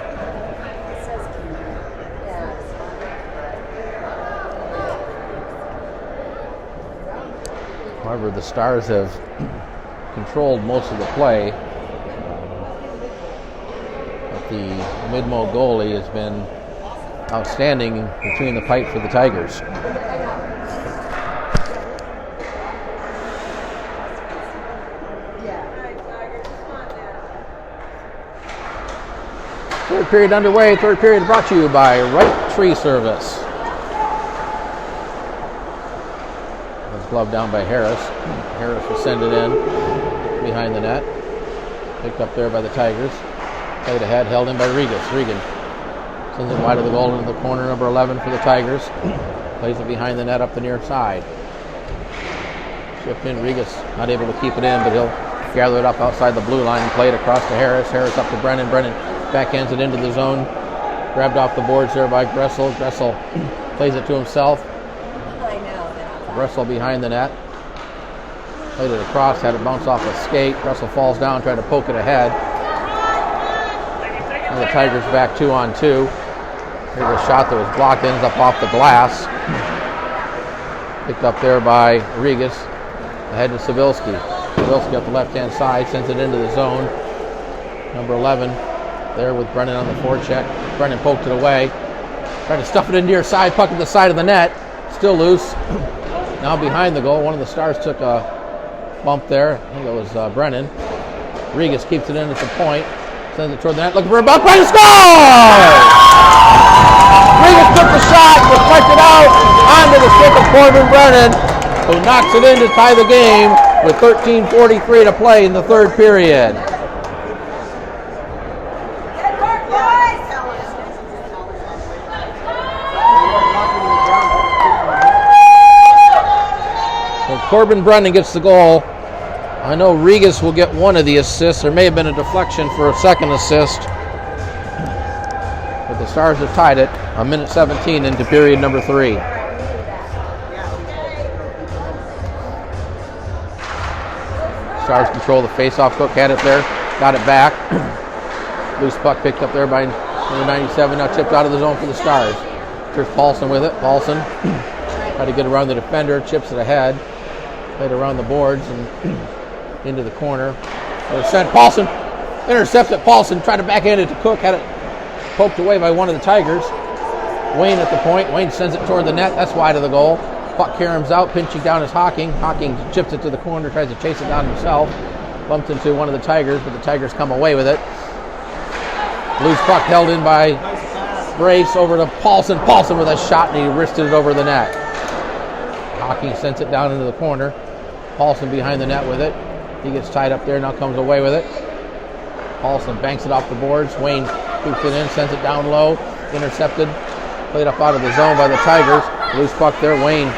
However, the Stars have controlled most of the play. But the Midmo goalie has been outstanding between the pipe for the Tigers. Third period underway. Third period brought to you by Right Tree Service. Glove down by Harris. Harris will send it in behind the net. Picked up there by the Tigers. Played ahead, held in by Regan. Regan sends it wide of the goal into the corner, number 11 for the Tigers. Plays it behind the net up the near side. Shift in, Regas not able to keep it in, but he'll gather it up outside the blue line and play it across to Harris. Harris up to Brennan. Brennan backhands it into the zone. Grabbed off the boards there by Gressel. Gressel plays it to himself. Gressel behind the net. Played it across, had it bounce off a skate. Gressel falls down, tried to poke it ahead. And the Tigers back 2-on-2. Here's a shot that was blocked, ends up off the glass. Picked up there by Regas. Ahead to Sabilski. Sabilski up the left-hand side, sends it into the zone. Number 11 there with Brennan on the forecheck. Brennan poked it away. Tried to stuff it into your side, puck at the side of the net. Still loose. Now behind the goal, one of the Stars took a bump there. I think it was Brennan. Regas keeps it in at the point. Sends it toward the net, looking for a bump. Brennan scores! Regas took the shot, deflected out onto the stick of Corbin Brennan, who knocks it in to tie the game with 13:43 to play in the third period. Corbin Brennan gets the goal. I know Regas will get one of the assists. There may have been a deflection for a second assist. But the Stars have tied it a minute 17 into period number 3. Stars control the face-off. Cook had it there. Got it back. Loose puck picked up there by number 97. Now chipped out of the zone for the Stars. Here's Paulson with it. Paulson tried to get around the defender. Chips it ahead. Played around the boards and into the corner. Sent Paulson, intercepts it. Paulson tried to backhand it to Cook, had it poked away by one of the Tigers. Wayne at the point. Wayne sends it toward the net. That's wide of the goal. Puck caroms out, pinching down is Hocking. Hocking chips it to the corner, tries to chase it down himself. Bumped into one of the Tigers, but the Tigers come away with it. Loose puck held in by Brace over to Paulson. Paulson with a shot, and he wristed it over the net. Hocking sends it down into the corner. Paulson behind the net with it. He gets tied up there, now comes away with it. Paulson banks it off the boards. Wayne scoops it in, sends it down low. Intercepted. Played up out of the zone by the Tigers. Loose puck there. Wayne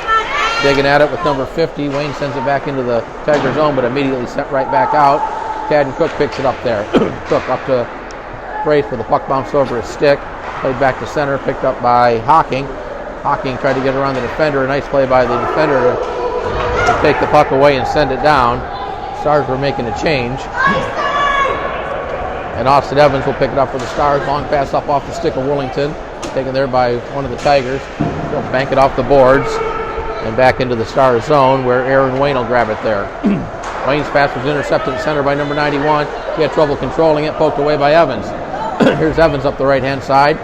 digging at it with number 50. Wayne sends it back into the Tiger zone, but immediately sent right back out. Cadden Cook picks it up there. Cook up to Brace, where the puck bounced over his stick. Played back to center, picked up by Hocking. Hocking tried to get around the defender. A nice play by the defender to take the puck away and send it down. Stars were making a change. And Austin Evans will pick it up for the Stars. Long pass up off the stick of Willington. Taken there by one of the Tigers. He'll bank it off the boards and back into the Stars zone, where Aaron Wayne will grab it there. Wayne's pass was intercepted at center by number 91. He had trouble controlling it, poked away by Evans. Here's Evans up the right-hand side.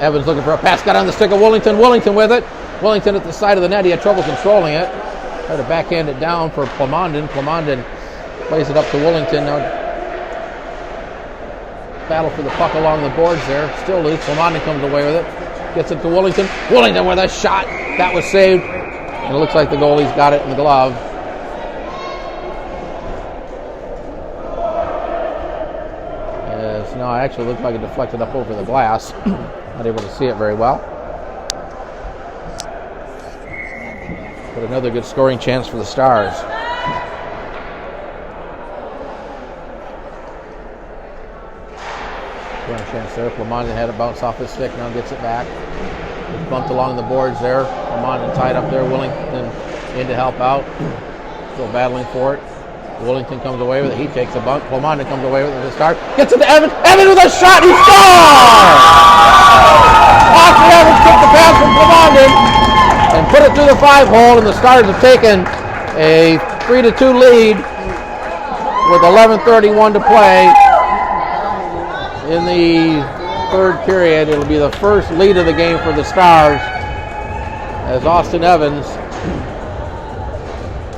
Evans looking for a pass, got on the stick of Willington. Willington with it. Willington at the side of the net. He had trouble controlling it. Tried to backhand it down for Plamondon. Plamondon plays it up to Willington. Now battle for the puck along the boards there. Still loose. Plamondon comes away with it. Gets it to Willington. Willington with a shot. That was saved. And it looks like the goalie's got it in the glove. No, it actually looked like it deflected up over the glass. Not able to see it very well. But another good scoring chance for the Stars. Scoring chance there. Plamondon had it bounce off his stick, now gets it back. It's bumped along the boards there. Plamondon tied up there. Willington in to help out. Still battling for it. Willington comes away with it. He takes a bump. Plamondon comes away with it at the start. Gets it to Evans. Evans with a shot. He scores! Austin Evans took the pass from Plamondon and put it through the 5-hole, and the Stars have taken a 3-2 lead with 11:31 to play in the third period. It'll be the first lead of the game for the Stars as Austin Evans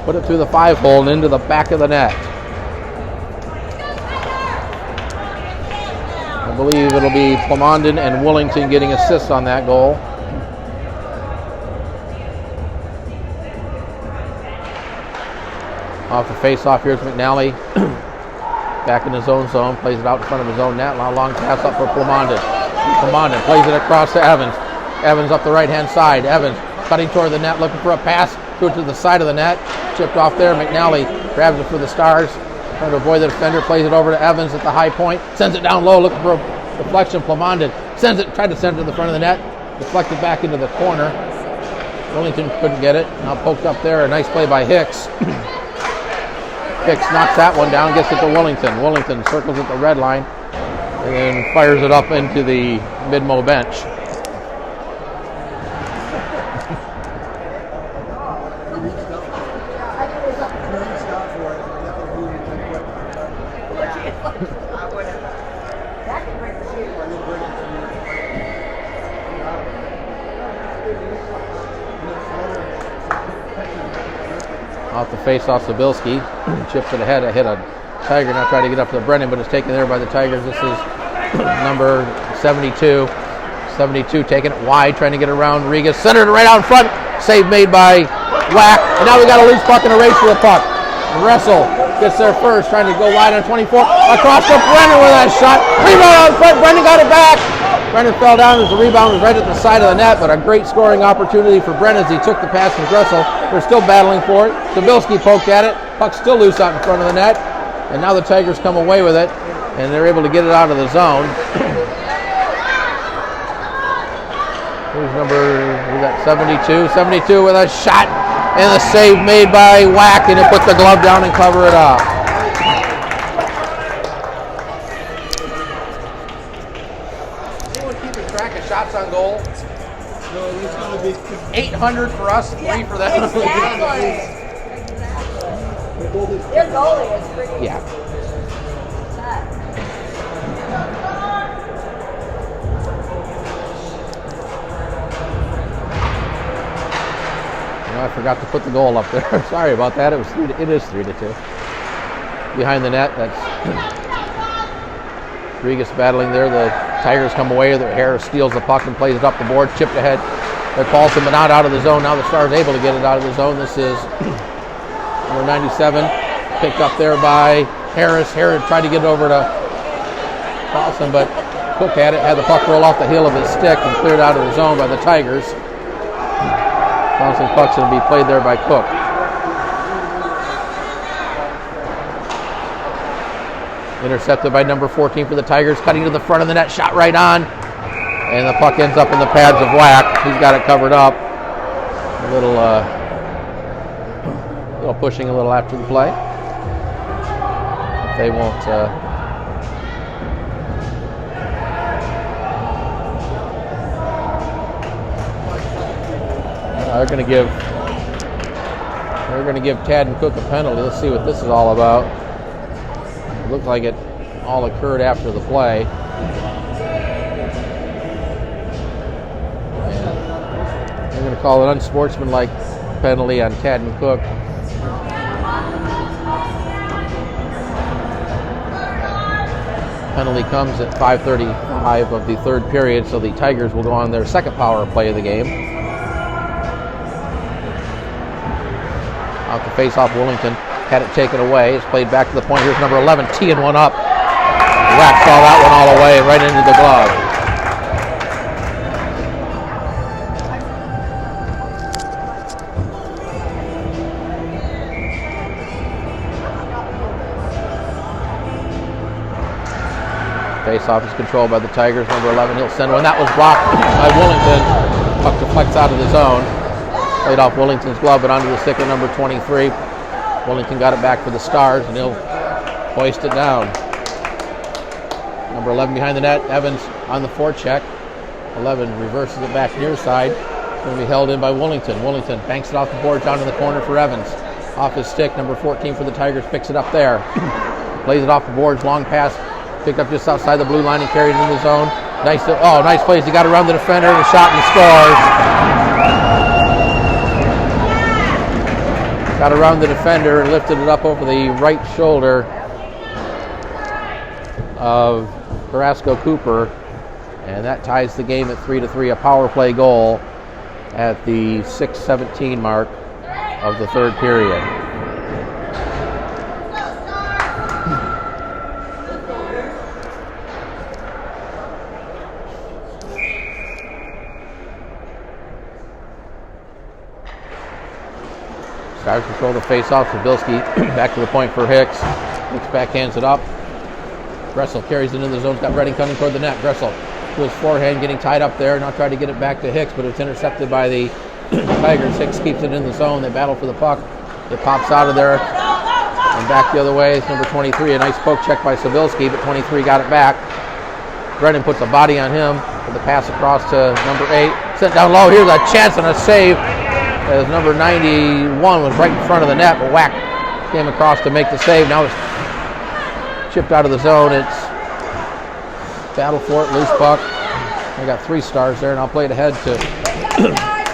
put it through the 5-hole and into the back of the net. I believe it'll be Plamondon and Willington getting assists on that goal. Off the face-off, here's McNally. Back in his own zone, plays it out in front of his own net. Now long pass up for Plamondon. Plamondon plays it across to Evans. Evans up the right-hand side. Evans cutting toward the net, looking for a pass. Threw it to the side of the net. Chipped off there. McNally grabs it for the Stars. Trying to avoid the defender. Plays it over to Evans at the high point. Sends it down low, looking for a deflection. Plamondon tried to send it to the front of the net. Deflected back into the corner. Willington couldn't get it. Now poked up there. A nice play by Hicks. Hicks knocks that one down, gets it to Willington. Willington circles at the red line and then fires it up into the mid-mo bench. Off the face-off, Sabilski chips it ahead. Hit a Tiger, now trying to get up to Brennan, but it's taken there by the Tigers. This is number 72. 72 taking it wide, trying to get around Rigas. Centered right out in front. Save made by Whack. And now we got a loose puck and a race for the puck. Russell gets there first, trying to go wide on 24. Across to Brennan with that shot. Rebound out in front. Brennan got it back. Brennan fell down as the rebound was right at the side of the net, but a great scoring opportunity for Brennan as he took the pass from Russell. They're still battling for it. Sabilski poked at it. Puck's still loose out in front of the net. And now the Tigers come away with it, and they're able to get it out of the zone. Here's we got 72. 72 with a shot, and the save made by Whack, and it put the glove down and cover it up. Anyone keeping track of shots on goal? No, it's going to be 800 for us, 3 for them. Exactly. Their goalie is pretty. Yeah. I forgot to put the goal up there. Sorry about that. It is 3-2. Behind the net, that's Rodriguez battling there. The Tigers come away. Harris steals the puck and plays it up the board. Chipped ahead. They're Paulson, but not out of the zone. Now the Stars able to get it out of the zone. This is number 97. Picked up there by Harris. Harris tried to get it over to Paulson, but Cook had it. Had the puck roll off the heel of his stick and cleared out of the zone by the Tigers. Bouncing puck's going to be played there by Cook. Intercepted by number 14 for the Tigers, cutting to the front of the net, shot right on, and the puck ends up in the pads of Whack. He's got it covered up. A little pushing a little after the play. They won't. They're going to give Tad and Cook a penalty. Let's see what this is all about. It looked like it all occurred after the play. And they're going to call an unsportsmanlike penalty on Tad and Cook. Penalty comes at 5:35 of the third period, so the Tigers will go on their second power play of the game. Out the face-off, Willington had it taken away. It's played back to the point. Here's number 11, teeing one up. Whack saw that one all the way, right into the glove. Face-off is controlled by the Tigers. Number 11, he'll send one. That was blocked by Willington. Puck deflects out of the zone. Played off Willington's glove, but onto the stick of number 23. Willington got it back for the Stars, and he'll hoist it down. Number 11 behind the net. Evans on the forecheck. 11 reverses it back near side. It's going to be held in by Willington. Willington banks it off the board down to the corner for Evans. Off his stick, number 14 for the Tigers picks it up there. Plays it off the boards, long pass. Picked up just outside the blue line and carried it in the zone. Nice plays. He got around the defender and a shot and he scores. Got around the defender and lifted it up over the right shoulder of Carrasco Cooper, and that ties the game at 3-3. A power play goal at the 6:17 mark of the third period. Stars control the face-off. Sabilski back to the point for Hicks. Hicks backhands it up. Gressel carries it into the zone. He's got Redding coming toward the net. Gressel to his forehand, getting tied up there. Now trying to get it back to Hicks, but it's intercepted by the Tigers. Hicks keeps it in the zone. They battle for the puck. It pops out of there and back the other way. It's number 23. A nice poke check by Sabilski, but 23 got it back. Brennan puts a body on him with the pass across to number 8. Sent down low. Here's a chance and a save, as number 91 was right in front of the net, but Whack came across to make the save. Now it's chipped out of the zone. It's battle for it, loose puck. I got 3 Stars there, and I'll play it ahead to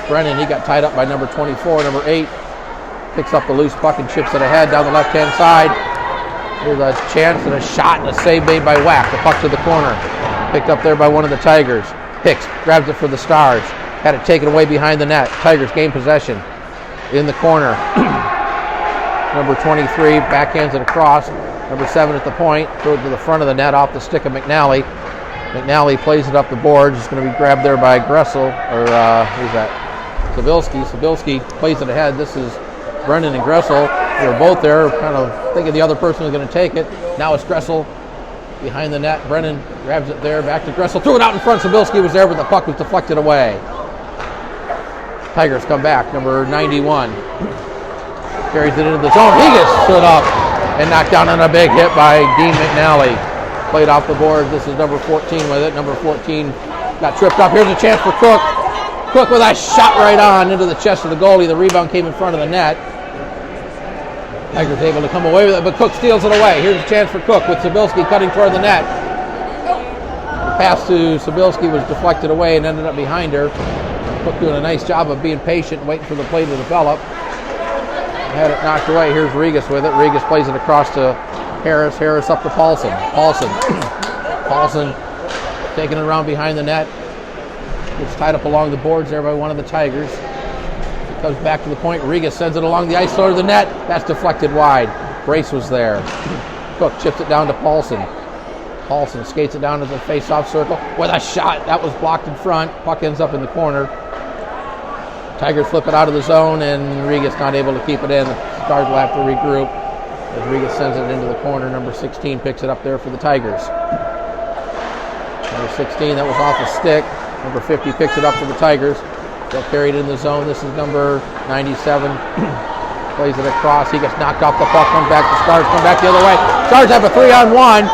Brennan. He got tied up by number 24. Number 8 picks up the loose puck and chips it ahead down the left-hand side. Here's a chance and a shot and a save made by Whack. The puck to the corner. Picked up there by one of the Tigers. Hicks grabs it for the Stars. Had it taken away behind the net. Tigers gain possession in the corner. Number 23 backhands it across. Number 7 at the point. Throws it to the front of the net off the stick of McNally. McNally plays it up the board. It's going to be grabbed there by Gressel. Or who's that? Sabilski. Sabilski plays it ahead. This is Brendan and Gressel. They're both there, kind of thinking the other person was going to take it. Now it's Gressel behind the net. Brennan grabs it there. Back to Gressel. Threw it out in front. Sabilski was there, but the puck was deflected away. Tigers come back. Number 91 carries it into the zone. He gets stood up and knocked down on a big hit by Dean McNally. Played off the board. This is number 14 with it. Number 14 got tripped up. Here's a chance for Cook. Cook with a shot right on into the chest of the goalie. The rebound came in front of the net. Tigers able to come away with it, but Cook steals it away. Here's a chance for Cook with Sabilski cutting toward the net. The pass to Sabilski was deflected away and ended up behind her. Cook doing a nice job of being patient, waiting for the play to develop. Had it knocked away. Here's Regas with it. Regas plays it across to Harris. Harris up to Paulson. Paulson taking it around behind the net. Gets tied up along the boards there by one of the Tigers. It comes back to the point. Regas sends it along the ice toward the net. That's deflected wide. Brace was there. Cook chips it down to Paulson. Paulson skates it down to the face-off circle with a shot. That was blocked in front. Puck ends up in the corner. Tigers flip it out of the zone, and Regas not able to keep it in. The Stars will have to regroup as Regas sends it into the corner. Number 16 picks it up there for the Tigers. Number 16, that was off the stick. Number 50 picks it up for the Tigers. They'll carry it in the zone. This is number 97. Plays it across. He gets knocked off the puck. Comes back. The Stars come back the other way. Stars have a 3-on-1.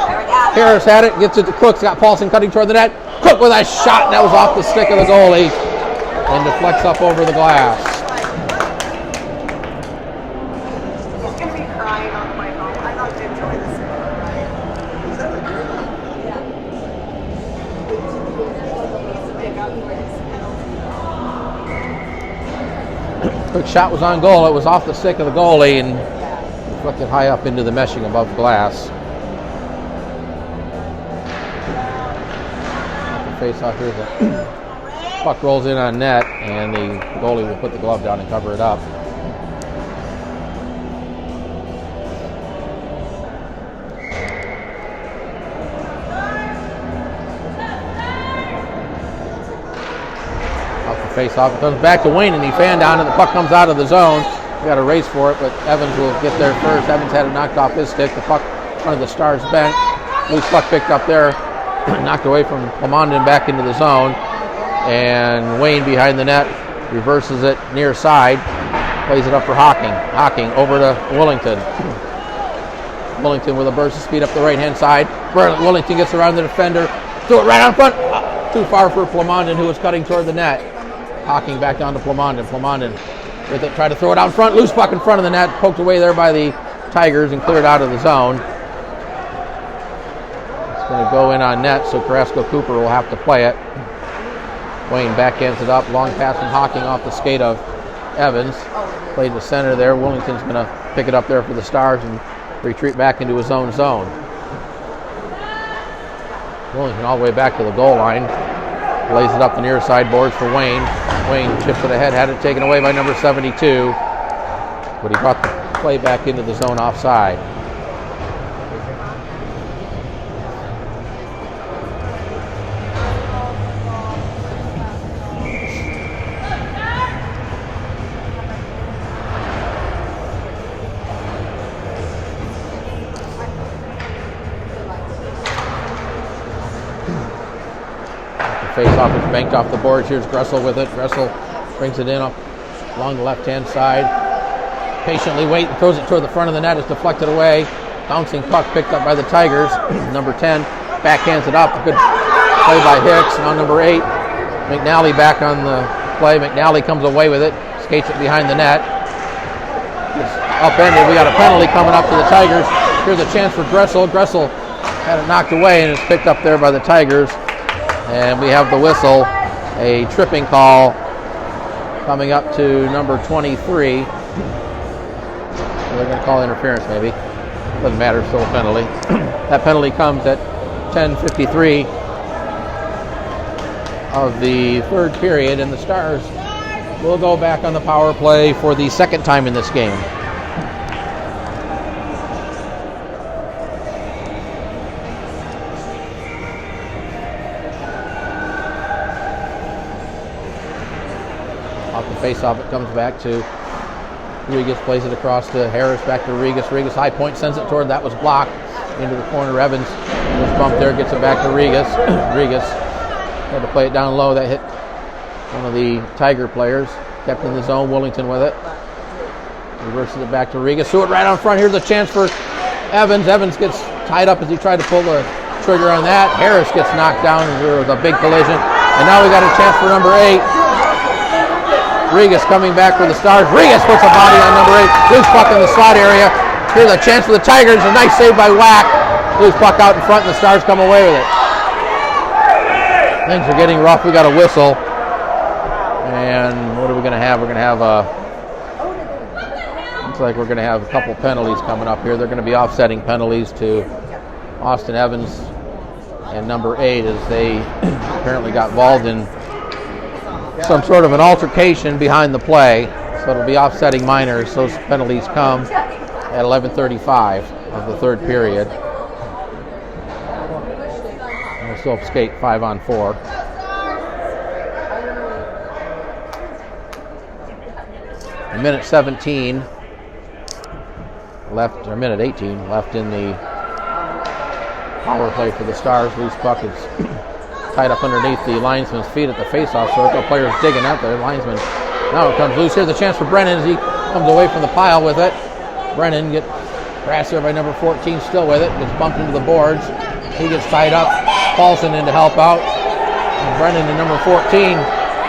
Harris had it. Gets it to Cook. Got Paulson cutting toward the net. Cook with a shot. That was off the stick of the goalie. And deflects up over the glass. He's going to be crying on the way home. I thought to enjoy this. Quick shot was on goal. It was off the stick of the goalie and deflected high up into the meshing above glass. Face off here. Puck rolls in on net, and the goalie will put the glove down and cover it up. Off the face-off, it comes back to Wayne, and he fanned down, and the puck comes out of the zone. We got a race for it, but Evans will get there first. Evans had it knocked off his stick. The puck in front of the Stars bench. Loose puck picked up there, knocked away from Plamondon back into the zone. And Wayne behind the net reverses it near side, plays it up for Hocking. Hocking over to Willington. Willington with a burst of speed up the right-hand side. Willington gets around the defender, threw it right on front. Too far for Plamondon, who was cutting toward the net. Hocking back down to Plamondon. Plamondon with it, tried to throw it out front. Loose puck in front of the net, poked away there by the Tigers and cleared out of the zone. It's going to go in on net, so Carrasco Cooper will have to play it. Wayne backhands it up, long pass from Hocking off the skate of Evans. Played to center there. Willington's going to pick it up there for the Stars and retreat back into his own zone. Willington all the way back to the goal line. Lays it up the near side boards for Wayne. Wayne chips it ahead, had it taken away by number 72. But he brought the play back into the zone offside. Face-off is banked off the boards. Here's Gressel with it. Gressel brings it in up along the left-hand side. Patiently waits and throws it toward the front of the net. It's deflected away. Bouncing puck picked up by the Tigers. Number 10 backhands it up. A good play by Hicks. Now number 8. McNally back on the play. McNally comes away with it. Skates it behind the net. It's upended. We got a penalty coming up to the Tigers. Here's a chance for Gressel. Gressel had it knocked away and it's picked up there by the Tigers. And we have the whistle, a tripping call coming up to number 23. They're going to call interference maybe. Doesn't matter, still a penalty. That penalty comes at 10:53 of the third period, and the Stars will go back on the power play for the second time in this game. Face-off, it comes back to Regas, plays it across to Harris, back to Regas. Regas high point, sends it toward, that was blocked into the corner. Evans was bumped there, gets it back to Regas. Regas had to play it down low. That hit one of the Tiger players, kept in the zone. Willington with it. Reverses it back to Regas. Threw it right on front. Here's a chance for Evans. Evans gets tied up as he tried to pull the trigger on that. Harris gets knocked down as there was a big collision. And now we got a chance for number 8. Regas coming back for the Stars. Regas puts a body on number 8. Loose puck in the slot area. Here's a chance for the Tigers. A nice save by Wack. Loose puck out in front and the Stars come away with it. Things are getting rough. We got a whistle. have, looks like we're going to have a couple penalties coming up here. They're going to be offsetting penalties to Austin Evans and number 8 as they apparently got involved in some sort of an altercation behind the play. So it'll be offsetting minors. Those penalties come at 11:35 of the third period. And we'll still skate 5-on-4. A minute 17 left, or minute 18 left in the power play for the Stars. Loose puck is tied up underneath the linesman's feet at the faceoff circle. Players digging out there. Linesman now it comes loose. Here's a chance for Brennan as he comes away from the pile with it. Brennan gets grassed there by number 14, still with it. Gets bumped into the boards. He gets tied up. Paulson in to help out. And Brennan and number 14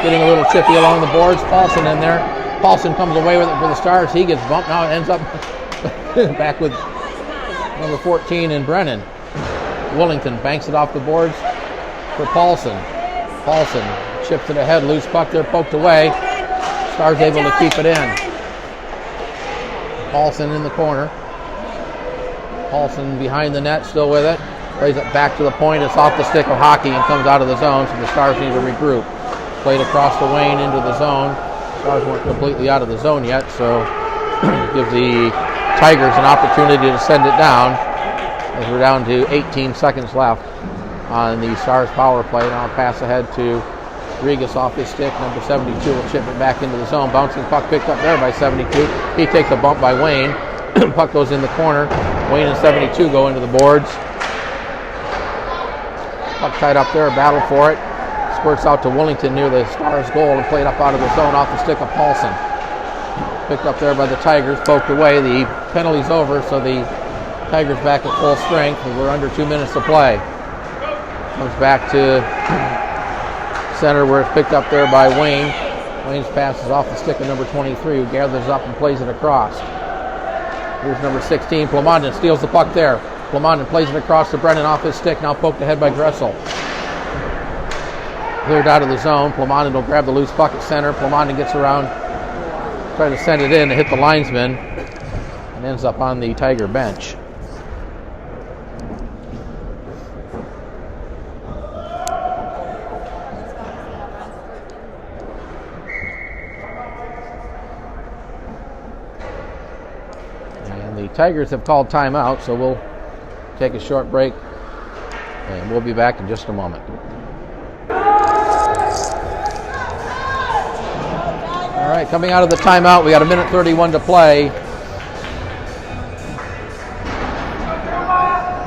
getting a little chippy along the boards. Paulson in there. Paulson comes away with it for the Stars. He gets bumped. Now it ends up back with number 14 and Brennan. Willington banks it off the boards for Paulson. Paulson chips it ahead. Loose puck there, poked away. Stars able to keep it in. Paulson in the corner. Paulson behind the net, still with it. Plays it back to the point. It's off the stick of Hockey and comes out of the zone, so the Stars need to regroup. Played across the lane into the zone. Stars weren't completely out of the zone yet, so give the Tigers an opportunity to send it down as we're down to 18 seconds left on the Stars power play. Now I'll pass ahead to Regas off his stick. Number 72 will chip it back into the zone. Bouncing puck picked up there by 72. He takes a bump by Wayne. Puck goes in the corner. Wayne and 72 go into the boards. Puck tied up there, a battle for it. Squirts out to Willington near the Stars goal and played up out of the zone off the stick of Paulson. Picked up there by the Tigers, poked away. The penalty's over, so the Tigers back at full strength. We're under 2 minutes to play. Comes back to center where it's picked up there by Wayne. Wayne's pass is off the stick of number 23, who gathers up and plays it across. Here's number 16, Plamondon steals the puck there. Plamondon plays it across to Brennan off his stick, now poked ahead by Gressel. Cleared out of the zone. Plamondon will grab the loose puck at center. Plamondon gets around, try to send it in to hit the linesman, and ends up on the Tiger bench. And the Tigers have called timeout, so we'll take a short break, and we'll be back in just a moment. All right, coming out of the timeout, we got a minute 31 to play.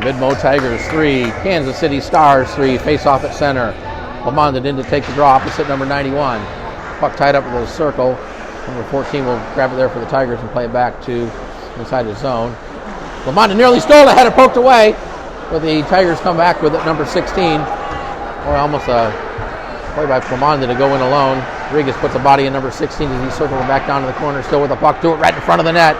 Midmo Tigers 3, Kansas City Stars 3, face off at center. Plamondon in to take the draw, opposite number 91. Puck tied up with a circle. Number 14 will grab it there for the Tigers and play it back to inside the zone. Plamondon nearly stole it, had it poked away, but the Tigers come back with it, number 16. Boy, almost a play by Plamondon to go in alone. Regas puts a body in number 16 as he circles it back down to the corner, still with the puck to it, right in front of the net.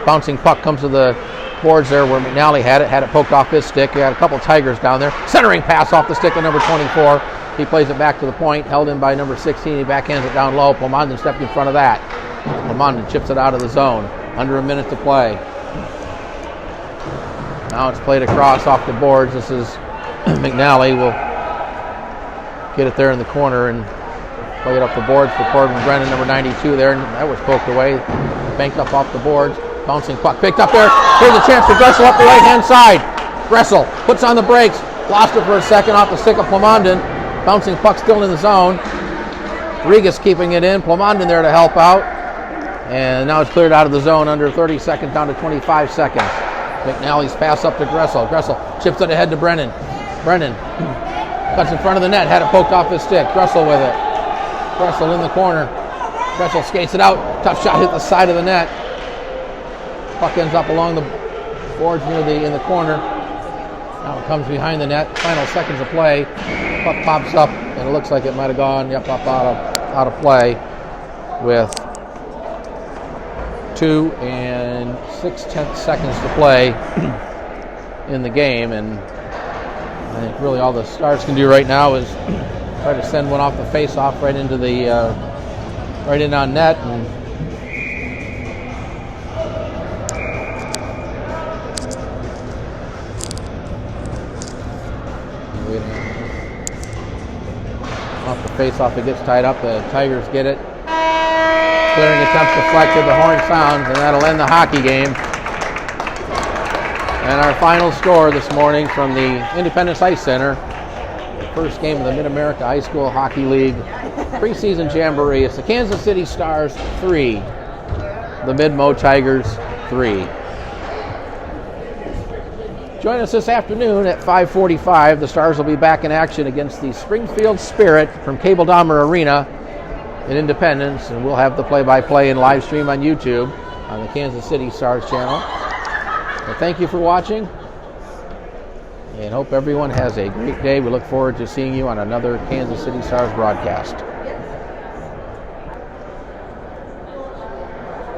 Bouncing puck comes to the boards there where McNally had it poked off his stick. He had a couple Tigers down there. Centering pass off the stick of number 24. He plays it back to the point, held in by number 16. He backhands it down low. Plamondon stepped in front of that. Plamondon chips it out of the zone. Under a minute to play. Now it's played across off the boards. This is McNally will get it there in the corner and play it up the boards for Corbin Brennan, number 92 there. And that was poked away. Banked up off the boards. Bouncing puck picked up there. Here's a chance for Gressel up the right-hand side. Gressel puts on the brakes. Lost it for a second off the stick of Plamondon. Bouncing puck still in the zone. Regas keeping it in. Plamondon there to help out. And now it's cleared out of the zone under 30 seconds down to 25 seconds. McNally's pass up to Gressel. Gressel chips it ahead to Brennan. Brennan cuts in front of the net. Had it poked off his stick. Gressel with it. Gressel in the corner. Gressel skates it out. Tough shot hit the side of the net. Puck ends up along the boards in the corner. Now it comes behind the net. Final seconds of play. Puck pops up, and it looks like it might have gone up out of play with 2 6/10 seconds to play in the game. And I think really all the Stars can do right now is try to send one off the face-off right into the right in on net. And off the face-off, it gets tied up. The Tigers get it. Clearing attempt deflected. The horn sounds, and that'll end the hockey game. And our final score this morning from the Independence Ice Center, the first game of the Mid-America High School Hockey League preseason jamboree. It's the Kansas City Stars 3, the Mid-Mo Tigers 3. Join us this afternoon at 5:45. The Stars will be back in action against the Springfield Spirit from Cable Dahmer Arena in Independence, and we'll have the play-by-play and live stream on YouTube on the Kansas City Stars channel. Well, thank you for watching, and hope everyone has a great day. We look forward to seeing you on another Kansas City Stars broadcast.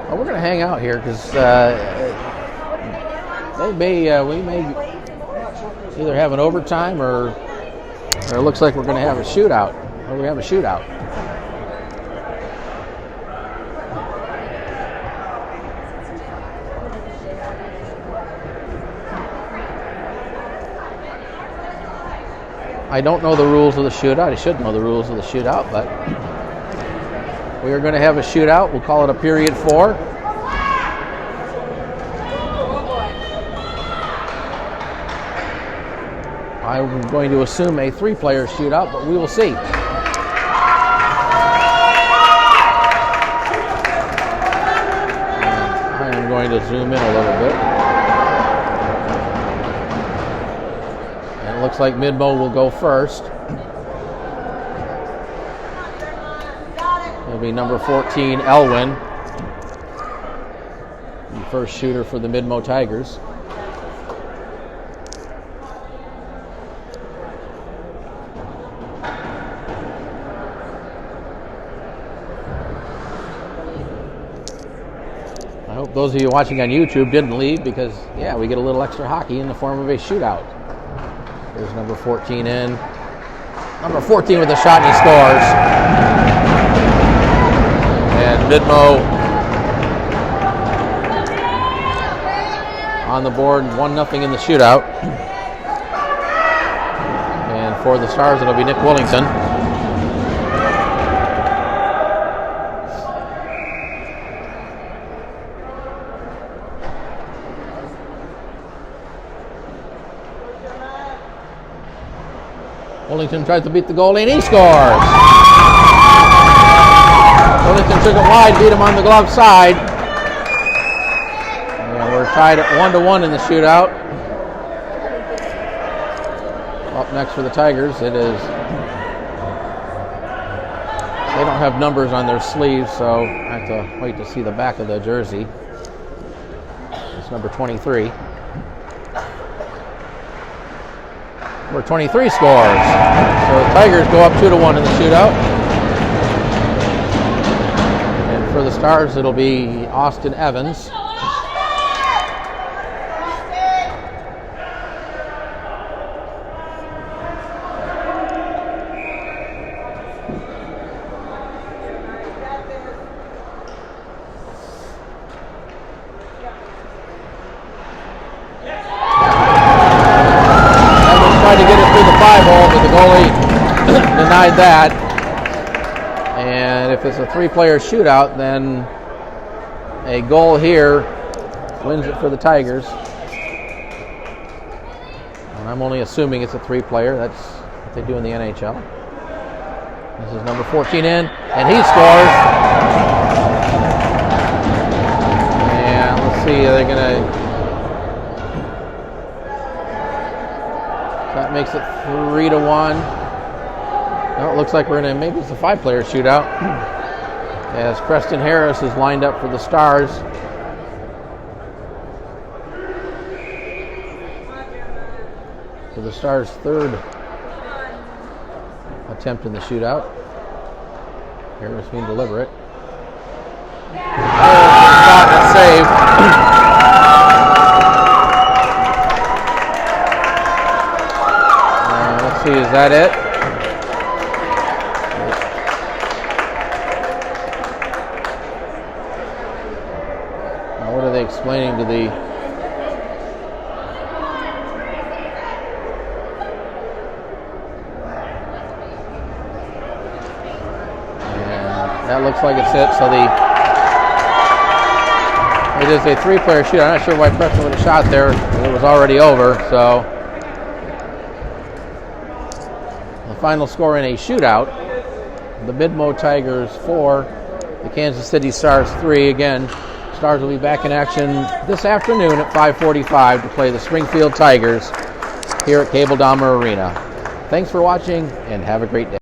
Well, we're going to hang out here because we may either have an overtime or it looks like we're going to have a shootout. Or we have a shootout. I don't know the rules of the shootout. I should know the rules of the shootout, but we are going to have a shootout. We'll call it a period 4. I'm going to assume a 3-player shootout, but we will see. And I'm going to zoom in a little bit. Looks like Mid-Mo will go first. It'll be number 14, Elwin, the first shooter for the Mid-Mo Tigers. I hope those of you watching on YouTube didn't leave because, yeah, we get a little extra hockey in the form of a shootout. There's number 14 in. Number 14 with a shot, and he scores. And Mid-Mo on the board, 1-0 in the shootout. And for the Stars, it'll be Nick Willington. Willington tries to beat the goalie, and he scores! Willington took it wide, beat him on the glove side. And we're tied at 1-1 in the shootout. Up next for the Tigers, it is... They don't have numbers on their sleeves, so I have to wait to see the back of the jersey. It's number 23. Number 23 scores. So the Tigers go up 2-1 in the shootout. And for the Stars, it'll be Austin Evans. Denied that, and if it's a 3-player shootout, then a goal here wins it for the Tigers. And I'm only assuming it's a 3-player. That's what they do in the NHL. This is number 14 in, and he scores. And let's see, they're gonna. That makes it 3-1. Well, it looks like we're maybe it's a 5-player shootout. As Preston Harris is lined up for the Stars. For the Stars' 3rd attempt in the shootout. Harris being deliberate. Shot and save. Let's see, is that it? explaining to the that looks like it's it. So it is a 3-player shootout. I'm not sure why Preston would have shot there. It was already over. So the final score in a shootout: the Midmo Tigers 4, the Kansas City Stars 3. Again, Stars will be back in action this afternoon at 5:45 to play the Springfield Tigers here at Cable Dahmer Arena. Thanks for watching and have a great day.